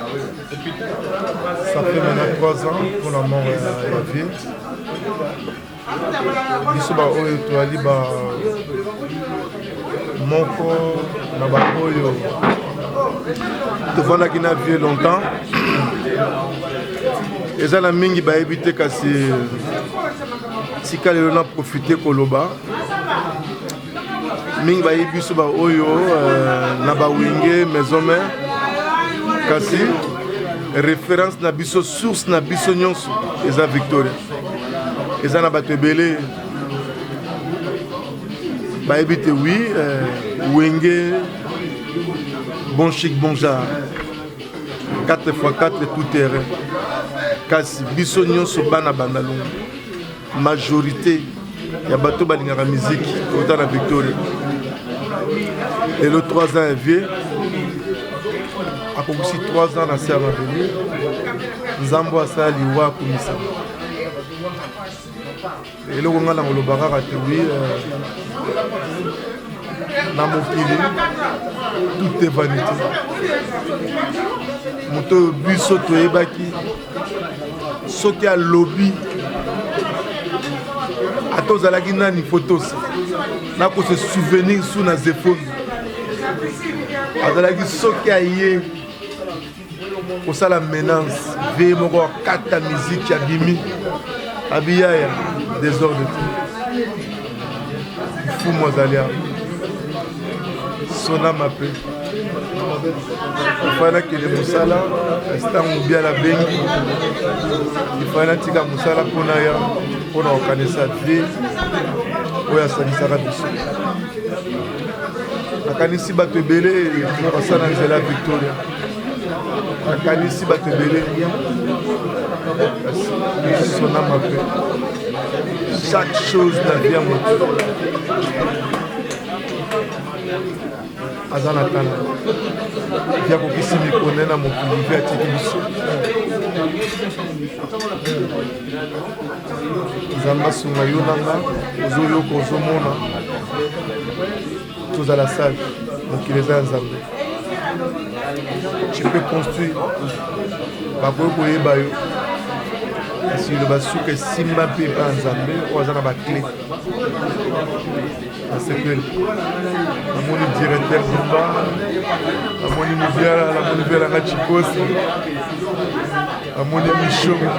Ça fait maintenant 3 ans pour la mort de vie. Biso ba oyo toali ba moko na ba oyo tovandaki na vie longtemps. Eza na mingi ba ebite kasi tika lelo na profiter koloba. Mingi ba yebiso ba oyo na ba wenge maison mère kasi référence na biso source na biso nyonso eza Victoria eza na bato ebele Baébite oui, Wenge, bon chic, bon genre. 4x4 tout terrain. Kasi bisogno so bana bandalon. Majorité ya bato balingaka musique autant la Victoria. Et le 3 ans est vieux. A aussi 3 ans na serre avenue. Nzambo asa liwa kumisa. Et le ngala ngolobaka kati oui na mokili tout est vanité. Moto biso toyebaki soki a lobby atozalaki nani photos nako se souvenir sous na zefoni azalaki soki aye kosala menace veye moko akata musique ya bimi abiyaya désordre fou mozali awa sona mape ifana kele mosala ntango biala bengi ifana tika mosala mpona ya mpona kokanisa vie oyo asalisaka biso nakanisi bato ebele basala nzela Victoria nakanisi bato ebele kasi sona mape chaque chose na vie ya moto aza na tala via kokisi mikone na mokili mpe atiki biso nzambe asunga yo nanga ozoyoka ozomona tozala sage mokili eza ya nzambe tu peux construire bakoki koyeba yo kasi loba suka esimba mpe epa ya nzambe oyo aza na baclé asekwele namoni directeur zumba namoni moviala namoni velanga chikosi namoni mishomi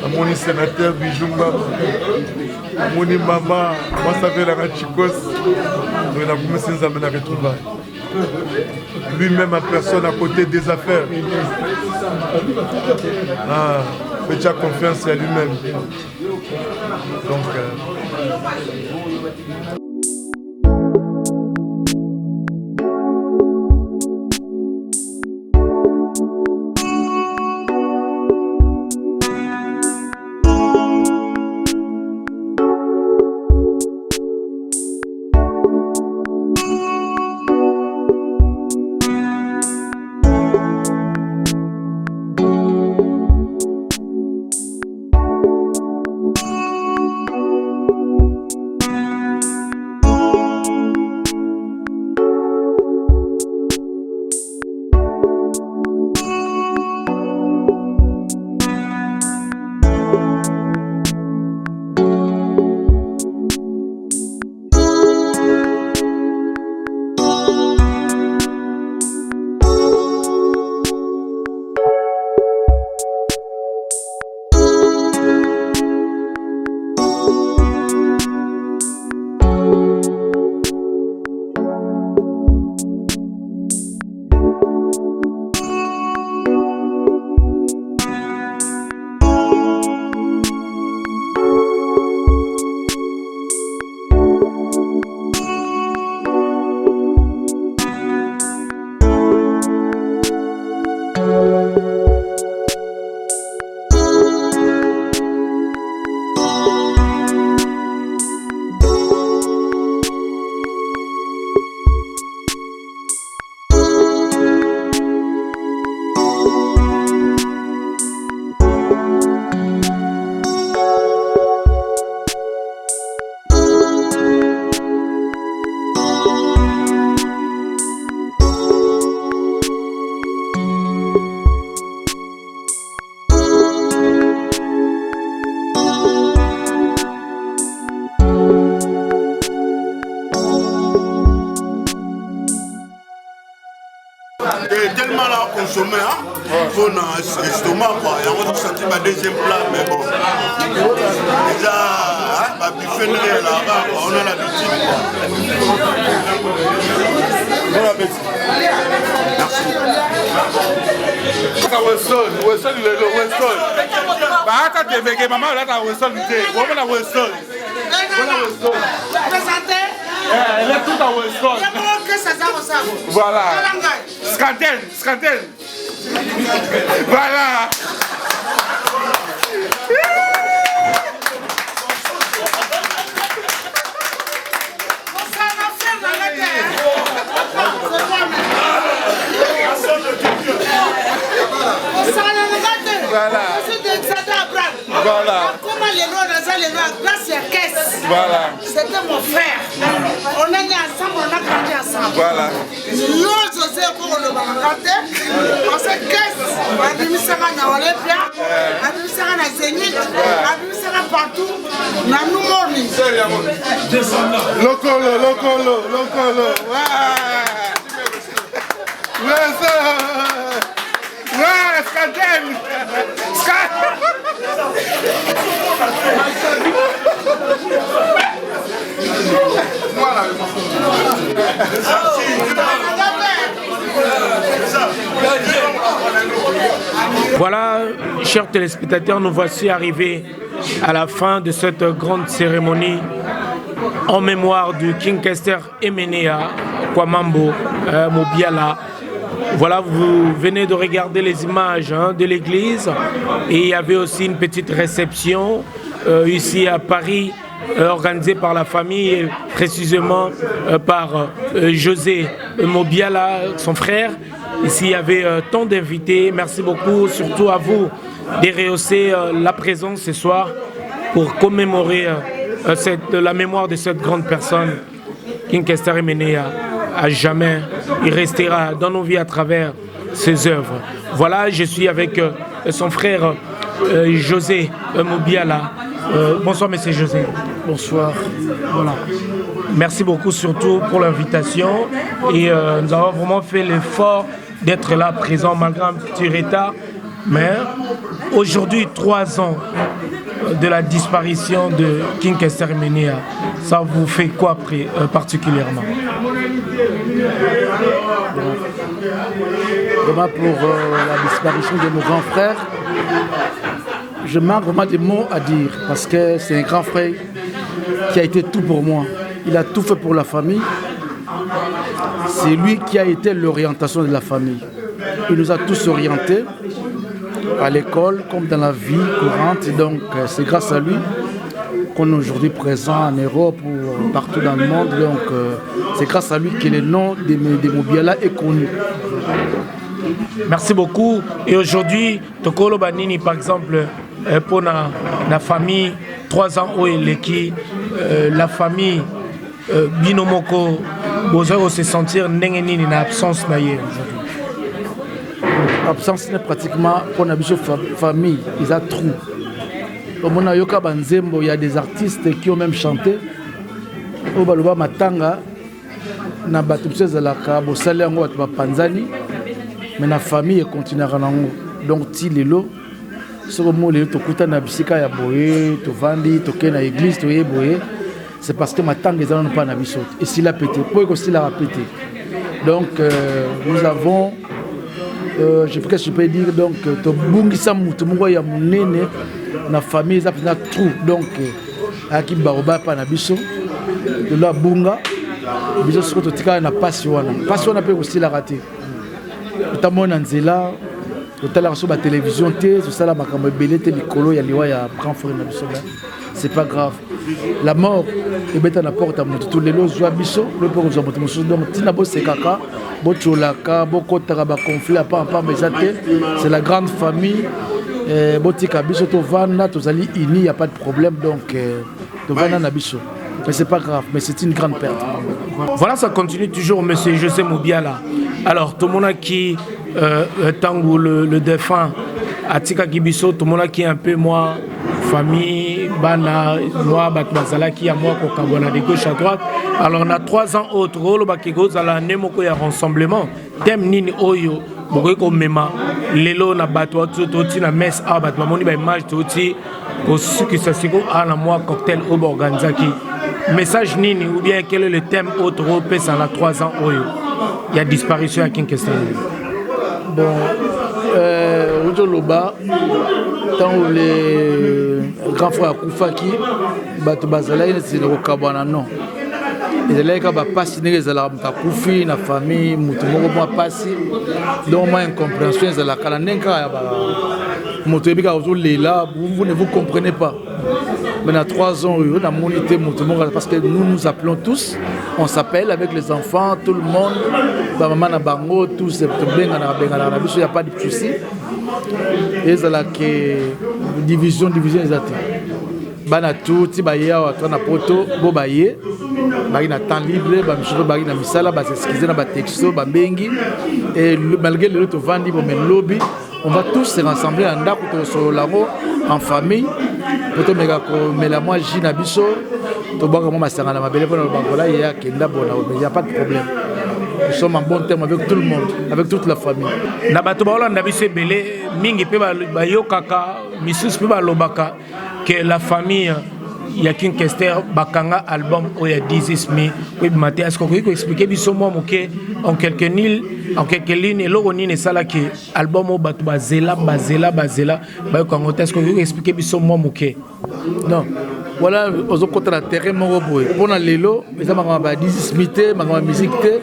namoni sénateur bijumba namoni mama mwasa velanga chikosi oyo nakomisi nzambe na retrouvaille lui-même en personne à côté des affaires mais tu as confiance à lui-même donc tellement là consommé pour notre estomac quoi. Et on va sentir ma deuxième plat mais bon. Déjà ma buffet là-bas on a l'habitude quoi. Bon appétit. Merci. Weston, il est le Weston. Bah, quand tu es maman, là, tu as Weston, tu es Weston. Présentez. Elle est toute à Weston. Voilà. Scantel. Voilà. Voilà. Comment les lois, grâce à caisse. Voilà. C'était mon frère. On est nés ensemble, on a grandi ensemble. Voilà. Nous, José, pour le Barakate, on s'est caisse. On a mis ça à Olympia, on a mis ça à Zénith, on a mis ça partout. On a nous morni. Locolo. Ouais, Scantel. Voilà, chers téléspectateurs, nous voici arrivés à la fin de cette grande cérémonie en mémoire du King Kester Emenea Kwamambo Mobiala. Voilà, vous venez de regarder les images de l'église et il y avait aussi une petite réception ici à Paris organisée par la famille et précisément par José Mobiala, son frère. Ici, il y avait tant d'invités. Merci beaucoup, surtout à vous, de rehausser la présence ce soir pour commémorer la mémoire de cette grande personne, King Kester Emenea. À jamais, il restera dans nos vies à travers ses œuvres. Voilà, je suis avec son frère José Mobiala. Bonsoir, monsieur José. Bonsoir. Voilà. Merci beaucoup surtout pour l'invitation et nous avons vraiment fait l'effort d'être là présent malgré un petit retard. Mais aujourd'hui, 3 ans de la disparition de King Kester Emenea, ça vous fait quoi particulièrement? Vraiment pour la disparition de mon grand frère, je manque vraiment des mots à dire parce que c'est un grand frère qui a été tout pour moi. Il a tout fait pour la famille. C'est lui qui a été l'orientation de la famille. Il nous a tous orientés à l'école comme dans la vie courante. Donc c'est grâce à lui qu'on est aujourd'hui présent en Europe ou partout dans le monde. Donc c'est grâce à lui que le nom de Mobiala est connu. Merci beaucoup. Et aujourd'hui, Tokolo Banini, par exemple, pour la famille, 3 ans au Eleki, la famille Binomoko, vous allez se sentir n'engeni en absence aujourd'hui. Absence n'est pratiquement pour la famille, ils ont trou. Au Mona Yoka Banzembo, il y a des artistes qui ont même chanté. Au Baluba Matanga, na Batupse Zalaka, Bosale Ango Panzani, mais la famille continuera nango. Donc, Tilelo, ce moment où tu as na bisika ya boye, tu vandi, tu es na église, tu es boye, c'est parce que Matanga ils n'ont pas na bisot. Et s'il a pété, pourquoi il a pété? Donc, nous avons. Je peux dire donc to bungisa mutu moko ya munene na famille za pina trou donc aki baoba pa na biso de la bunga biso soko to tika na pasi wana pe kosila raté utamona nzela totala so ba télévision te so sala makambo ebele te likolo ya liwa ya grand frère na biso c'est pas grave la mort ebeta na porte à mutu tous les lois zwa biso le pour zo mutu musu donc tina bo sekaka Bocholaka, Bokotara, conflit à pas mais c'est la grande famille. Botika Bisoto Vana, Tozali Ini, il n'y a pas de problème donc Vana Nabiso. Mais c'est pas grave, mais c'est une grande perte. Voilà, ça continue toujours, monsieur José Mobiala. Alors, tout le monde qui, tant le défunt, Atika Kibiso, tout le monde qui est un peu moi, famille, Bana, moi, Batmazala, qui a moi, Kokabona, de gauche à droite. Alors, on a 3 ans autres, Rolo Bakigo, Zala, Nemoko, il y a rassemblement. Tem Nini Oyo, Bogeko Mema, Lelo, na Batwa, Toti, na Mess, Abat, Mamoni, Image, Toti, pour ceux qui s'assirent à la moi, cocktail, Obo, Ganzaki. Message Nini, ou bien quel est le thème autre, Ropé, ça a 3 ans Oyo. Il y a disparition à Kinkestan. Bon, Ojo Loba, tant les grand frère akufaki bato bazalaki neti kokabwana non ezalaki kaka bapasi ndenge ezalaka moto akufi na famille moto moko mwa pasi donc mwa incompréhension ezalaka na ndenge kaka ya moto yebi kaka ozolela vous ne vous comprenez pas. Mais dans 3 ans, on a monité parce que nous appelons tous, on s'appelle avec les enfants, tout le monde, maman na bango, tous, il n'y a pas de souci. Et c'est là que division les athées. Bana tout, ti baya wa tona poto, bo baye, bagi na temps libre, ba mishoro bagi na misala, ba s'excuser na ba texto, ba bengi, et malgré le autres vandi bo men lobby, on va tous se rassembler en ndako sur l'amo en famille. Poto mega ko mela moi jina biso, to boka mo masanga na mabele pona bangola ya kenda bona, mais il y a pas de problème. Nous sommes en bon terme avec tout le monde, avec toute la famille. Na bato ba Hollande biso belé mingi pe ba yokaka, misus pe ba lobaka que la famille ya King Kester bakanga album oya This Is Me. Oui maté est-ce qu'on peut expliquer biso moi moké en quelques lignes et logo ni sala que album o bato bazela ba ko est-ce qu'on peut expliquer biso moi moké. Non. Voilà, aux autres la terrain moko boy. Pona lelo, eza makamba This Is Me te, makamba musique te.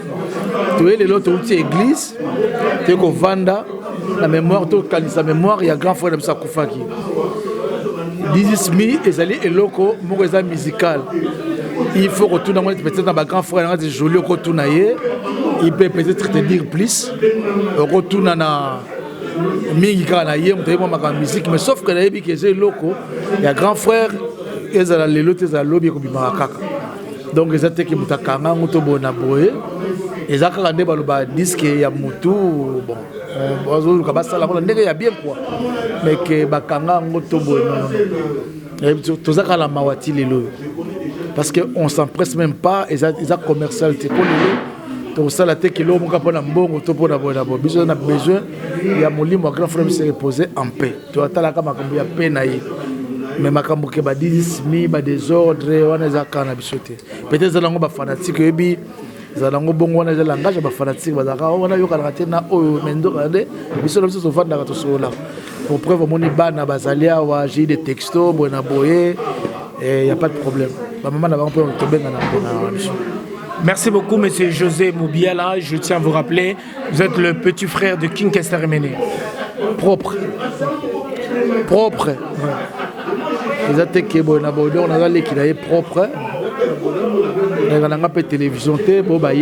Tu es lelo to église, te ko vanda la mémoire to kalisa mémoire il y a grand frère de Sakufaki. This Is Me ezali eloko moko eza musical. Il faut retourner peut-être dans ma grand frère de joli retourner ye, il peut peut-être te dire plus. Retourner na mingi kana ye mutay mo maka musique mais sauf que na yebi que c'est eloko il y a grand frère ezala lelo te za lobby ko bima kaka. Donc les attaques qui mutakanga muto bona boye ezaka nde baloba disque ya mutu bon bazo ka basala ko ndenge ya bien quoi mais que bakanga ngoto boye non tozaka la mawati lelo parce que on s'empresse même pas et ça commercial te ko lelo to sala te kilo mo ka pona mbongo to pona boye bo biso na besoin ya molimo grand frère se reposer en paix to atala ka makambo ya paix na ye. Mais makambo ke ba This Is Me ba désordre wana za kana bisote peut-être za lango ba fanatique ebi za lango bongo wana za langage ba fanatique ba za ka wana yo kana tena oyo mendo kande biso na biso so vanda ka to sola pour preuve moni bana bazalia wa j'ai des textos bona boye et y a pas de problème ba maman na ba peut to benga na biso. Merci beaucoup, monsieur José Moubiala. Je tiens à vous rappeler, vous êtes le petit frère de King Kester Emene. Propre. Les attaques qui sont on a les qui est propre. On a pas de télévision, bon bah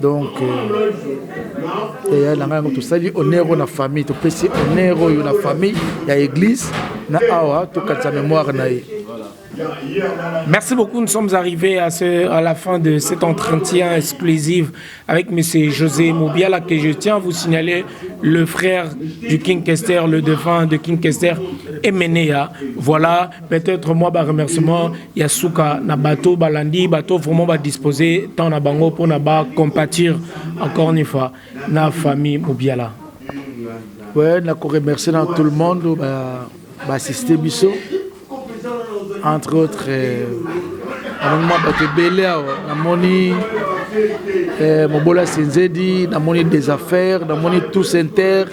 donc et là on a tout ça dit honneur na famille, tout précis honneur na famille, il y a église na awa tout quand sa mémoire na. Merci beaucoup, nous sommes arrivés à la fin de cet entretien exclusif avec M. José Moubiala que je tiens à vous signaler, le frère du King Kester, le défunt de King Kester, Emenea. Voilà, peut-être moi, bah, remerciement, Yasuka, na bateau, balandi, bateau, vraiment, bah, disposer, tant na bango pour na ba compatir encore une fois, na famille Moubiala. Ouais, na remercier tout le monde, bah, assister biso. Entre autres, Namoni Mobola Senzedi, Namoni des affaires, Namoni Tous Inter,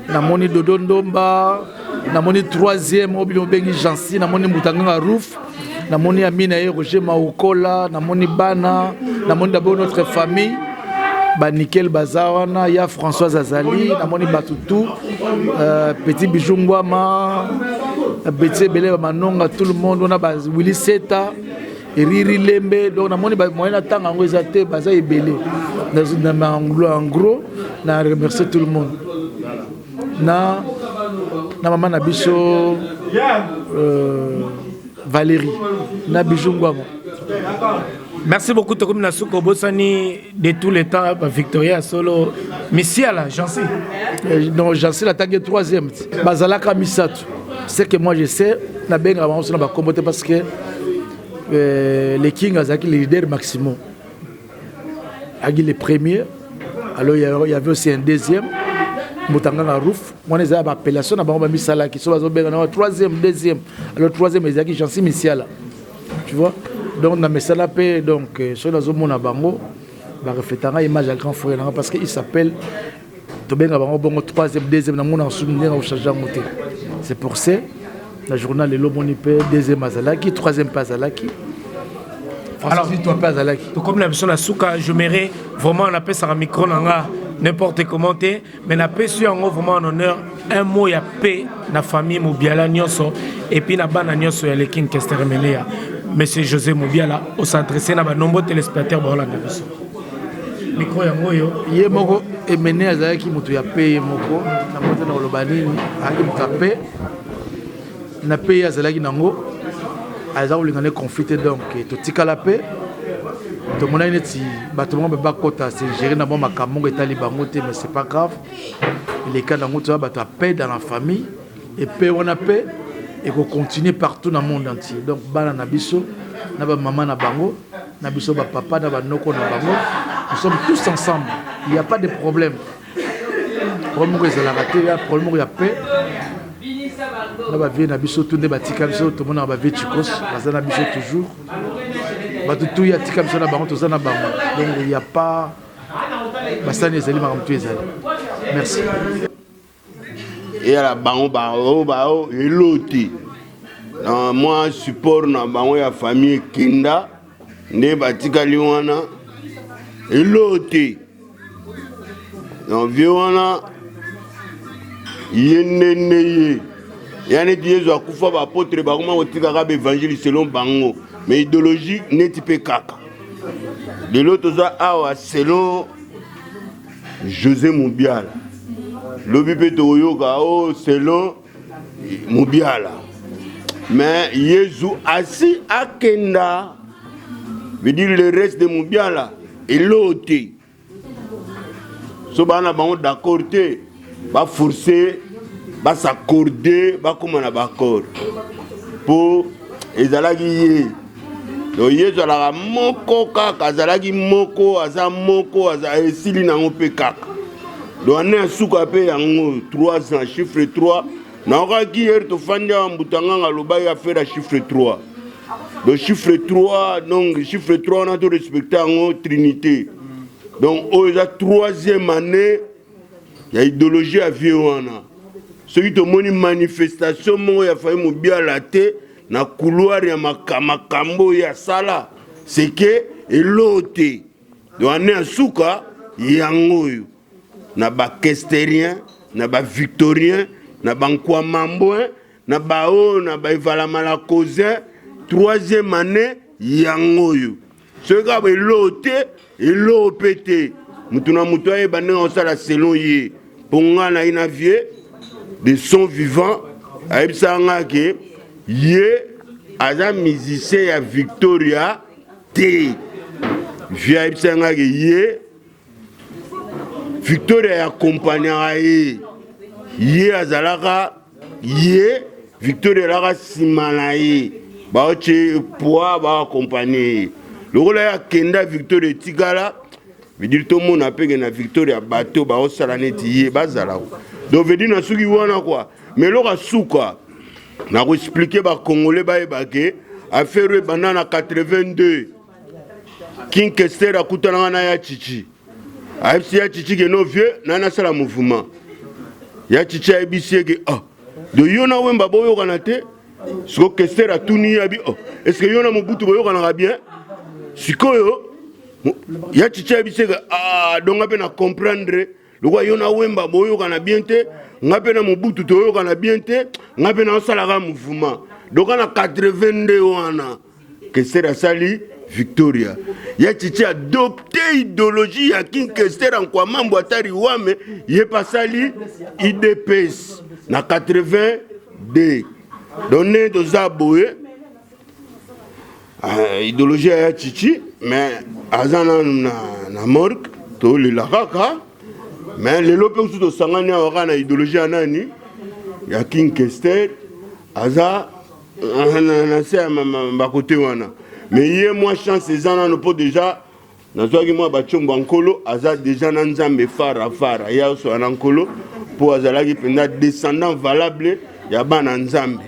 Namoni Dodondomba, Namoni 3e, Mobile Bengi Jansi, Namoni Moutanga Rouf, Namoni Amina Roger Maoukola, Namoni Bana, Namoni d'abord notre famille, Nickel Bazawana, ya François Azali, Namoni Batutu, Petit Bijoungwama, Betsé Belé Manonga, tout le monde, on a Willy Seta, Riri Lembe, donc on a moyen temps en réalité, Baza et Belé. En gros, on a remercié tout le monde. Na maman Nabiso Valérie, Nabijungwama. Merci beaucoup, Tokoum Nasuko Bossani, de tous les temps, Victoria Solo, Missiala, Jansi. Non, Jansi, la tague 3e. Bazalaka Misatu. C'est que moi je sais, parce que les Kings ont les leaders maximum. Les premiers, alors il y avait aussi un deuxième, Moutanga Rouf. Moi, les appellations, on a mis ça là, qui sont troisième, deuxième. Alors, troisième, ils ont dit Jansi Missiala. Tu vois? Donc, on a mis ça là, donc, sur la zone de Bango, on a reflété une image à grand frère, parce qu'il s'appelle tobenga bango bongo troisième deuxième na mona souvenir au changer moté. C'est pour ça la journal le moni pe deuxième azalaki troisième pas azalaki. Alors si toi pas azalaki. Comme la personne à souka je mérite vraiment on appelle ça un micro nanga n'importe comment mais na pe sur en vraiment en honneur un mot ya paix na famille Mobiala nyonso et puis na bana nyonso ya le King Kester Menea. Monsieur José Mobiala au s'adresser na ba nombreux téléspectateurs ba Hollande biso. Micro ya moyo ye moko emene azalaki mutu ya paix moko na moto na lobanini aki mutape na paix azalaki nango azao lingane conflit donc totika la paix to mona neti bato mo ba kota c'est gérer na bon makambo etali bango te mais c'est pas grave les cas dans notre bato paix dans la famille et paix on a paix et qu'on continue partout dans le monde entier donc bana na biso na ba maman na bango na biso ba papa na ba noko na bango nous sommes tous ensemble il n'y a pas de problème problème que c'est la raté il y a problème il y a paix na ba vie na biso tout de batika biso tout monde na ba vie chikos baza na biso toujours bato tout ya tika biso na bango to za na bango donc il y a pas basani ezali makamtu ezali merci et à la bango bao eloti na moi support na bango ya famille Kinda ne batika liwana eloti na viona yenene yani Dieu a kufa ba apôtre ba comment otika ka évangile selon bango mais idéologie neti pe kaka de l'autre ça awa selon José Mobiala lobi pe toyoka o selon Mobiala mais Jésus assis à Kenda veut dire le reste de Mobiala et l'autre so bana bango d'accord te ba forcer ba s'accorder ba comme na ba accord pour ezalaki ye donc Yesu alaka moko kaka azalaki moko aza esili nango mpe kaka donc ane asuka mpe yango 3 ans chiffre 3 naokaki ere tofandi awa mbutanganga alobaki affaire ya chiffre 3 donc chiffre 3 donc chiffre 3 wana to respecte yango trinité donc oyo eza 3e année ya idéologie ya vie wana soki tomoni manifestation moko ya famille Mobiala te na couloir ya makambo ya sala c'est que elote donc ane asuka yango oyo na ba kesterien na ba victorien na ba nkwamambwe na ba o na ba ivalamala cousin 3e année yango oyo soki ka ba elote elopete mutu na mutu ayeba ndenge osala selon ye mpo nga na ye na vie de son vivant ayebisa nga ke ye aza musicien ya Victoria te vie ayebisa nga ke ye Victoria ya accompagnera ye azalaka ye Victoria alaka nsima na ye baotie poa baakompagne ye lokola ya Kenda Victoria etikala veut dire tout le monde a payé na Victoria bateau ba osala neti ye bazala donc veut dire na suki wana quoi mais loka suka na ko expliquer ba congolais ba ebake affaire banana 82 King Kester akutana na ya Chichi AFC ya Chichi ke no vieux na sala mouvement ya Chichi abisi ke de yona wemba boyo kana te siko Kester atuni ya bi est-ce que yona mobutu boyo kana bien sikoyo ya Chichi abisega donc ape na comprendre lokwa yona wemba boyo kana bien te ngape na mobutu toyo kana bien te ngape na osala mouvement donc na 82 wana Kester asali Victoria ya Chichi adopté idéologie ya King Kester en kwa mambo atari wame ye pasali IDPS na 82 donné de zaboé idéologie ya Chichi mais azana na morgue to le lakaka mais le lope usu to sangani awaka na idéologie anani ya King Kester aza na se ma côté wana mais hier moi chance ezana no po déjà nazwaki moi bachombo nkolo aza déjà na nzambe fara ya so na nkolo po azalaki penda descendant valable ya bana nzambe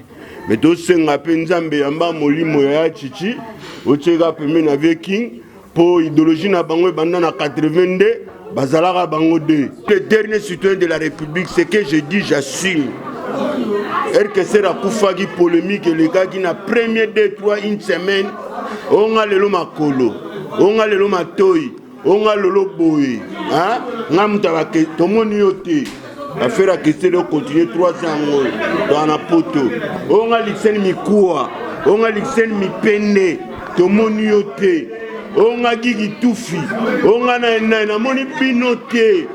mais to senga pe nzambe yamba molimo ya Chichi ocheka pembe na vie King po idéologie na bango banda na 82 Bazalara Bangode. Le dernier citoyen de la République, c'est que je dis, j'assume. RKC a Koufagi polémique et les gars qui n'a premier 2-3 une semaine, on a le makolo, on a le matoi, on a le boy. Hein? Namtavake, tomoni yote. Affaire à question de continuer 3 ans dans la poto. On a l'ixen mikoua, on a l'ixen mipende, tomoni yote. On a Gigi Toufi, on a Nainamoni Pinote.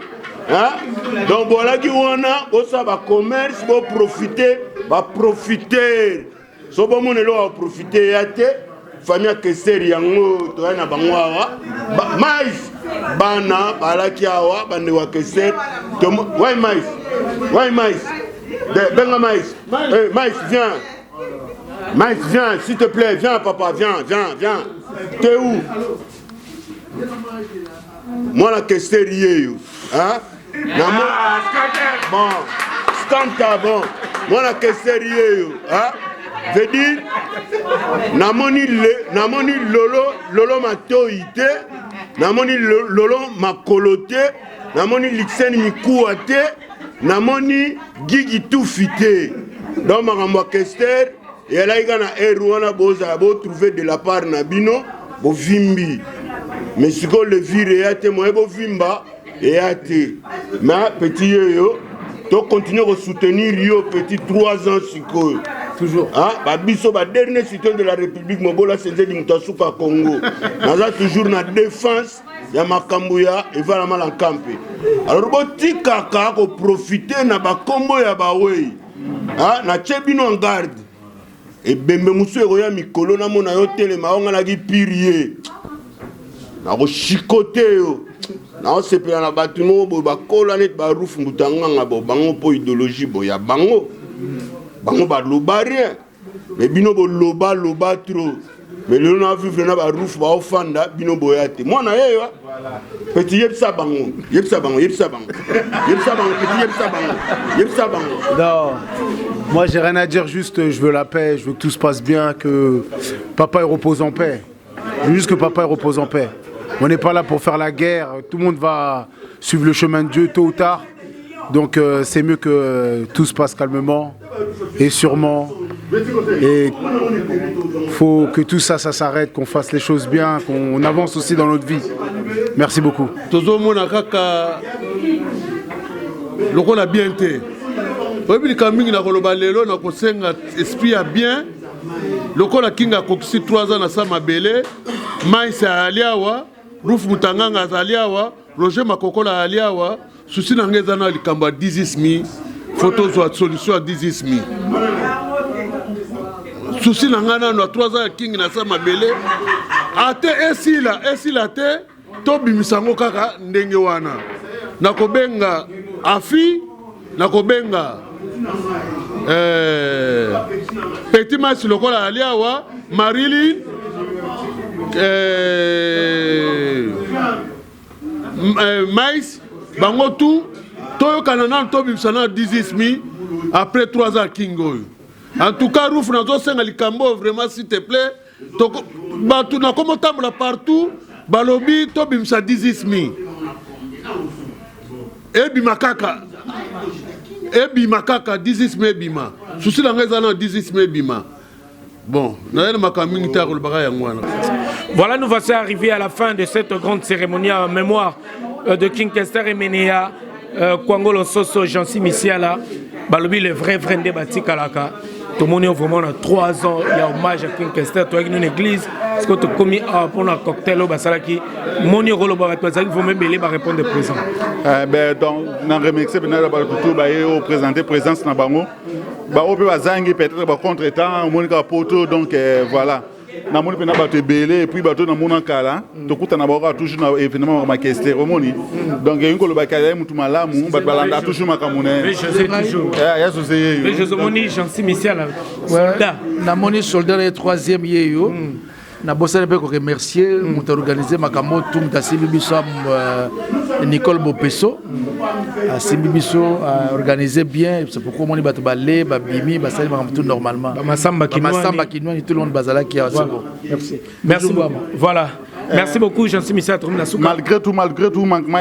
Donc voilà qui on a, ça va commerce, va profiter, va profiter. So bon mon va profiter yate, famille Kesser yango, toi na bangwa, mais bana balaki awa, bande wa Kesser, ouais mais, benga mais, mais viens. Maïs, viens, s'il te plaît, viens papa, viens. T'es où? Moi la question est hein? Bon, scanta bon. Moi la question est hein? Je dis, namoni lolo matoïte, namoni lolo makolote, namoni lixen mikuate, namoni gigi tout fité. Donc ma question et là il y a un boza bo trouver de la part nabino bo vimbi mais si ko le vire et ate mo bo vimba et ate mais petit yo to continuer à soutenir yo petit 3 ans siko toujours ah ba biso ba dernier citoyen de la République mobola c'est di mutasuka Congo naza toujours na défense ya makambuya et va la mal en camper alors bo tikaka ko profiter na ba kombo ya ba wey ah na chebino en garde. Et bembe musu eroya mikolo na mona yo telema onga na ki pirier na ko chikote yo na sepela na batu mo bo bakola net ba roof mutanga nga bo bango po idéologie bo ya bango ba loba rien mais bino bo loba trop mais le na vivre na ba roof ba ofanda bino bo yate moi na yeyo petit yebsa bango petit yebsa bango non. Moi, j'ai rien à dire, juste je veux la paix, je veux que tout se passe bien, que papa repose en paix. Je veux juste que papa repose en paix. On n'est pas là pour faire la guerre, tout le monde va suivre le chemin de Dieu tôt ou tard. Donc c'est mieux que tout se passe calmement et sûrement. Et il faut que tout ça s'arrête, qu'on fasse les choses bien, qu'on avance aussi dans notre vie. Merci beaucoup. Le bien été. Oui, quand mingi na koloba lelo na kosenga esprit bien. Lokola kinga kokisi 3 ans na sama belé, Maïsa aliawa, Ruf Mutanganga aliawa, Roger Makokola aliawa, souci na ngeza na likamba 10000, photos ou solution à 10000. Souci na ngana na 3 ans kinga na sama belé, ate esila te, tobi misango kaka ndenge wana. Na kobenga afi, na kobenga Petit Mas lokola aliawa Marilyn Mais bango tout toyo kanana to bimsana 10000 après 3 ans kingo. En tout cas Ruf nazo senga likambo vraiment s'il te plaît to batu na komo tamla partout balobi to bimsa 10000 et bimakaka Ebi makaka 10000 bima. Souci la ngezana 10000 bima. Bon, voilà, nous voici arrivés à la fin de cette grande cérémonie en mémoire de King Kester Emenea, Kwangolo Soso, Jansi Misiala, Balobi le vrai Ndé Bati Kalaka. Tout le monde est vraiment 3 ans, il y a hommage à King Kester, tu as une église, parce que tu as commis pour un cocktail au Basalaki, Moni Rolo Baratouazaki, il faut même répondre présent. Donc, dans le remixé, il a présenté présence dans Bango. On peut peut-être contre-temps, on poto, donc voilà. Na moni pena bato belé et puis bato na mona kala to kuta na bako toujours na événement ma question omoni donc yinko lo bakala mutu malamu bato balanda toujours makamune mais je sais toujours ya José mais je moni Jansi Misiala soldat na moni soldat le 3e yeyo na bossa pe ko remercier mutu organiser makambo tout mutasibi biso Nicole Bopesso a Simbibiso a organisé bien, c'est pourquoi on bato balé babimi basali tout normalement masamba kinwani tout le monde bazala qui a merci beaucoup. Voilà, Merci beaucoup, Jean-Sim Missa Troum Nasuka. Malgré tout, manquement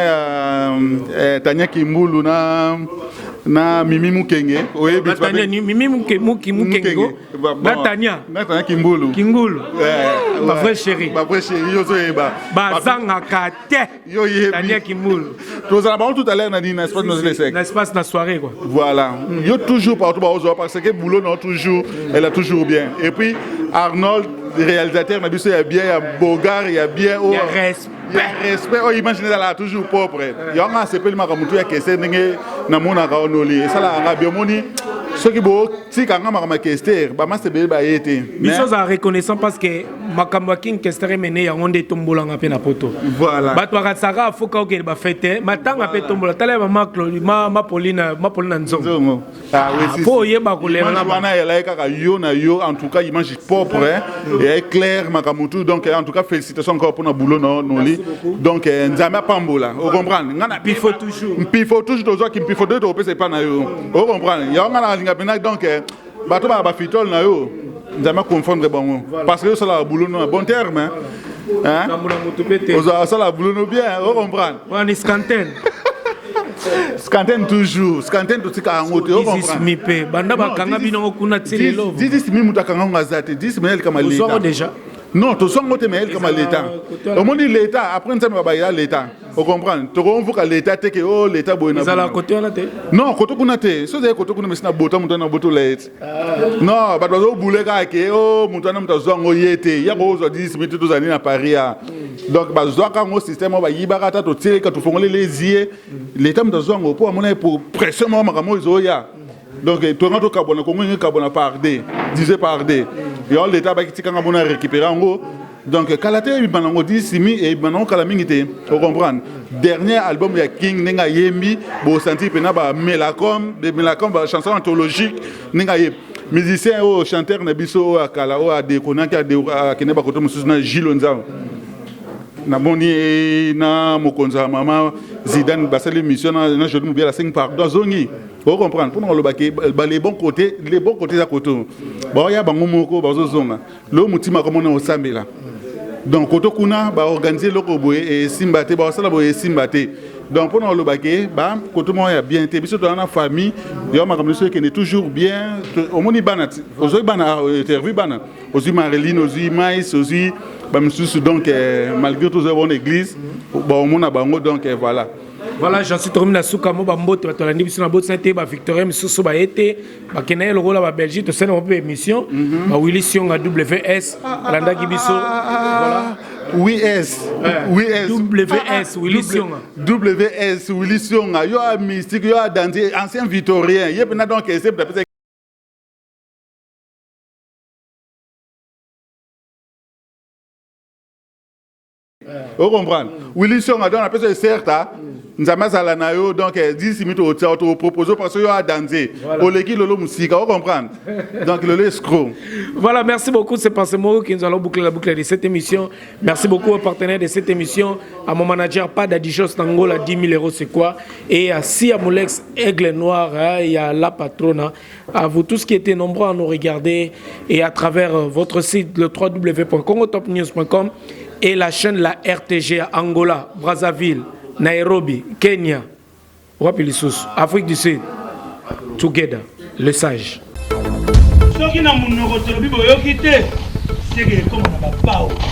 Tania Kimboulou na Mimi Mukenge. Oui, Tania Mimi Mukenge. Na Tania Kimboulou. Kingulu. Ma vraie chérie. Ma vraie chérie, yo so eba. Bazanga kate. Yo yebi. Tania Kimboulou. Nous allons tout à l'heure dans l'espace nos les secs. L'espace na soirée quoi. Voilà. Yo toujours partout parce que boulot non toujours, elle a toujours bien. Et puis Arnold, le réalisateur, il y a bien, il y a Bogart, il y a bien. Il y a respect. Il y a respect. Oh, imaginez là, toujours propre. Il y a un CP, il y a un CP, il y a un CP, et ça, là, ceux qui ont si quand on a question, bah moi c'est bien été. Mais ça c'est reconnaissant parce que makamba king kestere mené ya onde tombola ngape na poto. Voilà. Bato akatsaka foka ke ba fête, matanga pe tombola tala ba maklo ma Pauline nzongo. Ah oui, c'est. Faut yeba ko leva na bana ya laika ka yo na yo en tout cas il mange propre et clair makamutu donc en tout cas félicitations encore pour na boulot no li. Donc nzama pambola, vous comprenez? Ngana pifo toujours. Pifo toujours dozo ki pifo de to c'est pas na yo. Vous comprenez? Ya ngana donc bato ba fitol na yo nzama confondre bon parce que ça la boulot no bon terme hein ça la boulot no bien on comprend on est scanten toujours scanten to tika ngote on comprend mi pe banda ba kanga bino kuna tsilelo 10 mi mutakanga ngazate 10 mais kama l'État déjà non to songo te mais comme l'État au monde l'État après nzama ba ya l'État on comprend to on veut que l'État te que oh l'État boyna ça la côté on a te non côté kuna te so de côté kuna mesina bota mutana boto let non ba dozo boule ka ke oh mutana mutazongo yete ya ko zo 10 minutes to zani na Paris donc ba zo ka ngo système ba yibaka ta to tire ka to fongole les yeux l'État mutazongo pour amona pour pression mo makamo zo ya donc to ngato kabona ko ngi kabona par D disait par D et l'État ba kitika ngabona récupérer ngo donc kalate banango 10 mi et banango kala mingité on comprend dernier album ya King nenga yembi bo senti pena ba Melacom ba chanson anthologique nenga yeb musicien o chanteur na biso akala o ade konaka de kene ba koto mususu na Gilonza na boni na mokonza mama Zidane basali mission na jeune bien la 5 par deux zongi on comprend pour nous le les bons côtés à côté bon ya bango moko bazo zonga lo mutima comme on au sambela donc koto kuna ba organiser loko boye et simbate ba sala boye simbate donc pour nous le baquet ba koto mo ya bien été biso dans la famille yo ma comme ceux qui est toujours bien au moni banat ozo bana interview bana ozi Marilyn ozi Mais ozi ba msusu donc malgré tout ça bonne église ba au mona bango donc voilà. Voilà, j'en suis terminé à Soukamo, Bambote, Batolani, Bissona Bote, Sainte, Victoria, Missoussou, Baete, Bakena, le rôle à Belgique, tout ça, on peut émission, Willy Sion à WS, Landa Gibiso, voilà. WS, Willy Sion. WS, Willy Sion, yo a mystique, yo a dansé, ancien victorien, yé pena donc, c'est peut-être. Vous comprenez? Willy Sion a donné un peu de certes, nous avons donc 10 minutes au proposé parce qu'il a dansé. Au légui lolo musique, vous comprenez? Donc le escroc. Voilà, merci beaucoup. C'est par ce mot que nous allons boucler la boucle de cette émission. Merci beaucoup aux partenaires de cette émission, à mon manager pas d'Adijos Tangola, 10 000 €, c'est quoi? Et à Sia Molex, Aigle Noir, et à La Patrona. À vous tous qui étaient nombreux à nous regarder et à travers votre site, le www.congotopnews.com. Et la chaîne la RTG à Angola, Brazzaville, Nairobi, Kenya, Afrique du Sud, together, le sage.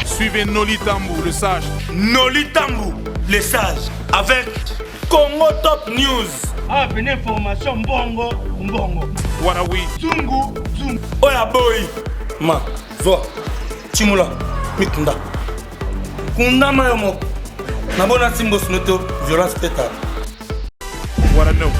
Suivez Noli Tambou, le sage. Noli Tambou, le sage, avec Congo Top News. Ah, une information bongo, bongo. Warawi. Zungu, zungu. Oya boy. Ma, vo, Chimula, Mikunda. Kunda mayomo. Nabona simbo snoto, violence teta. What I know.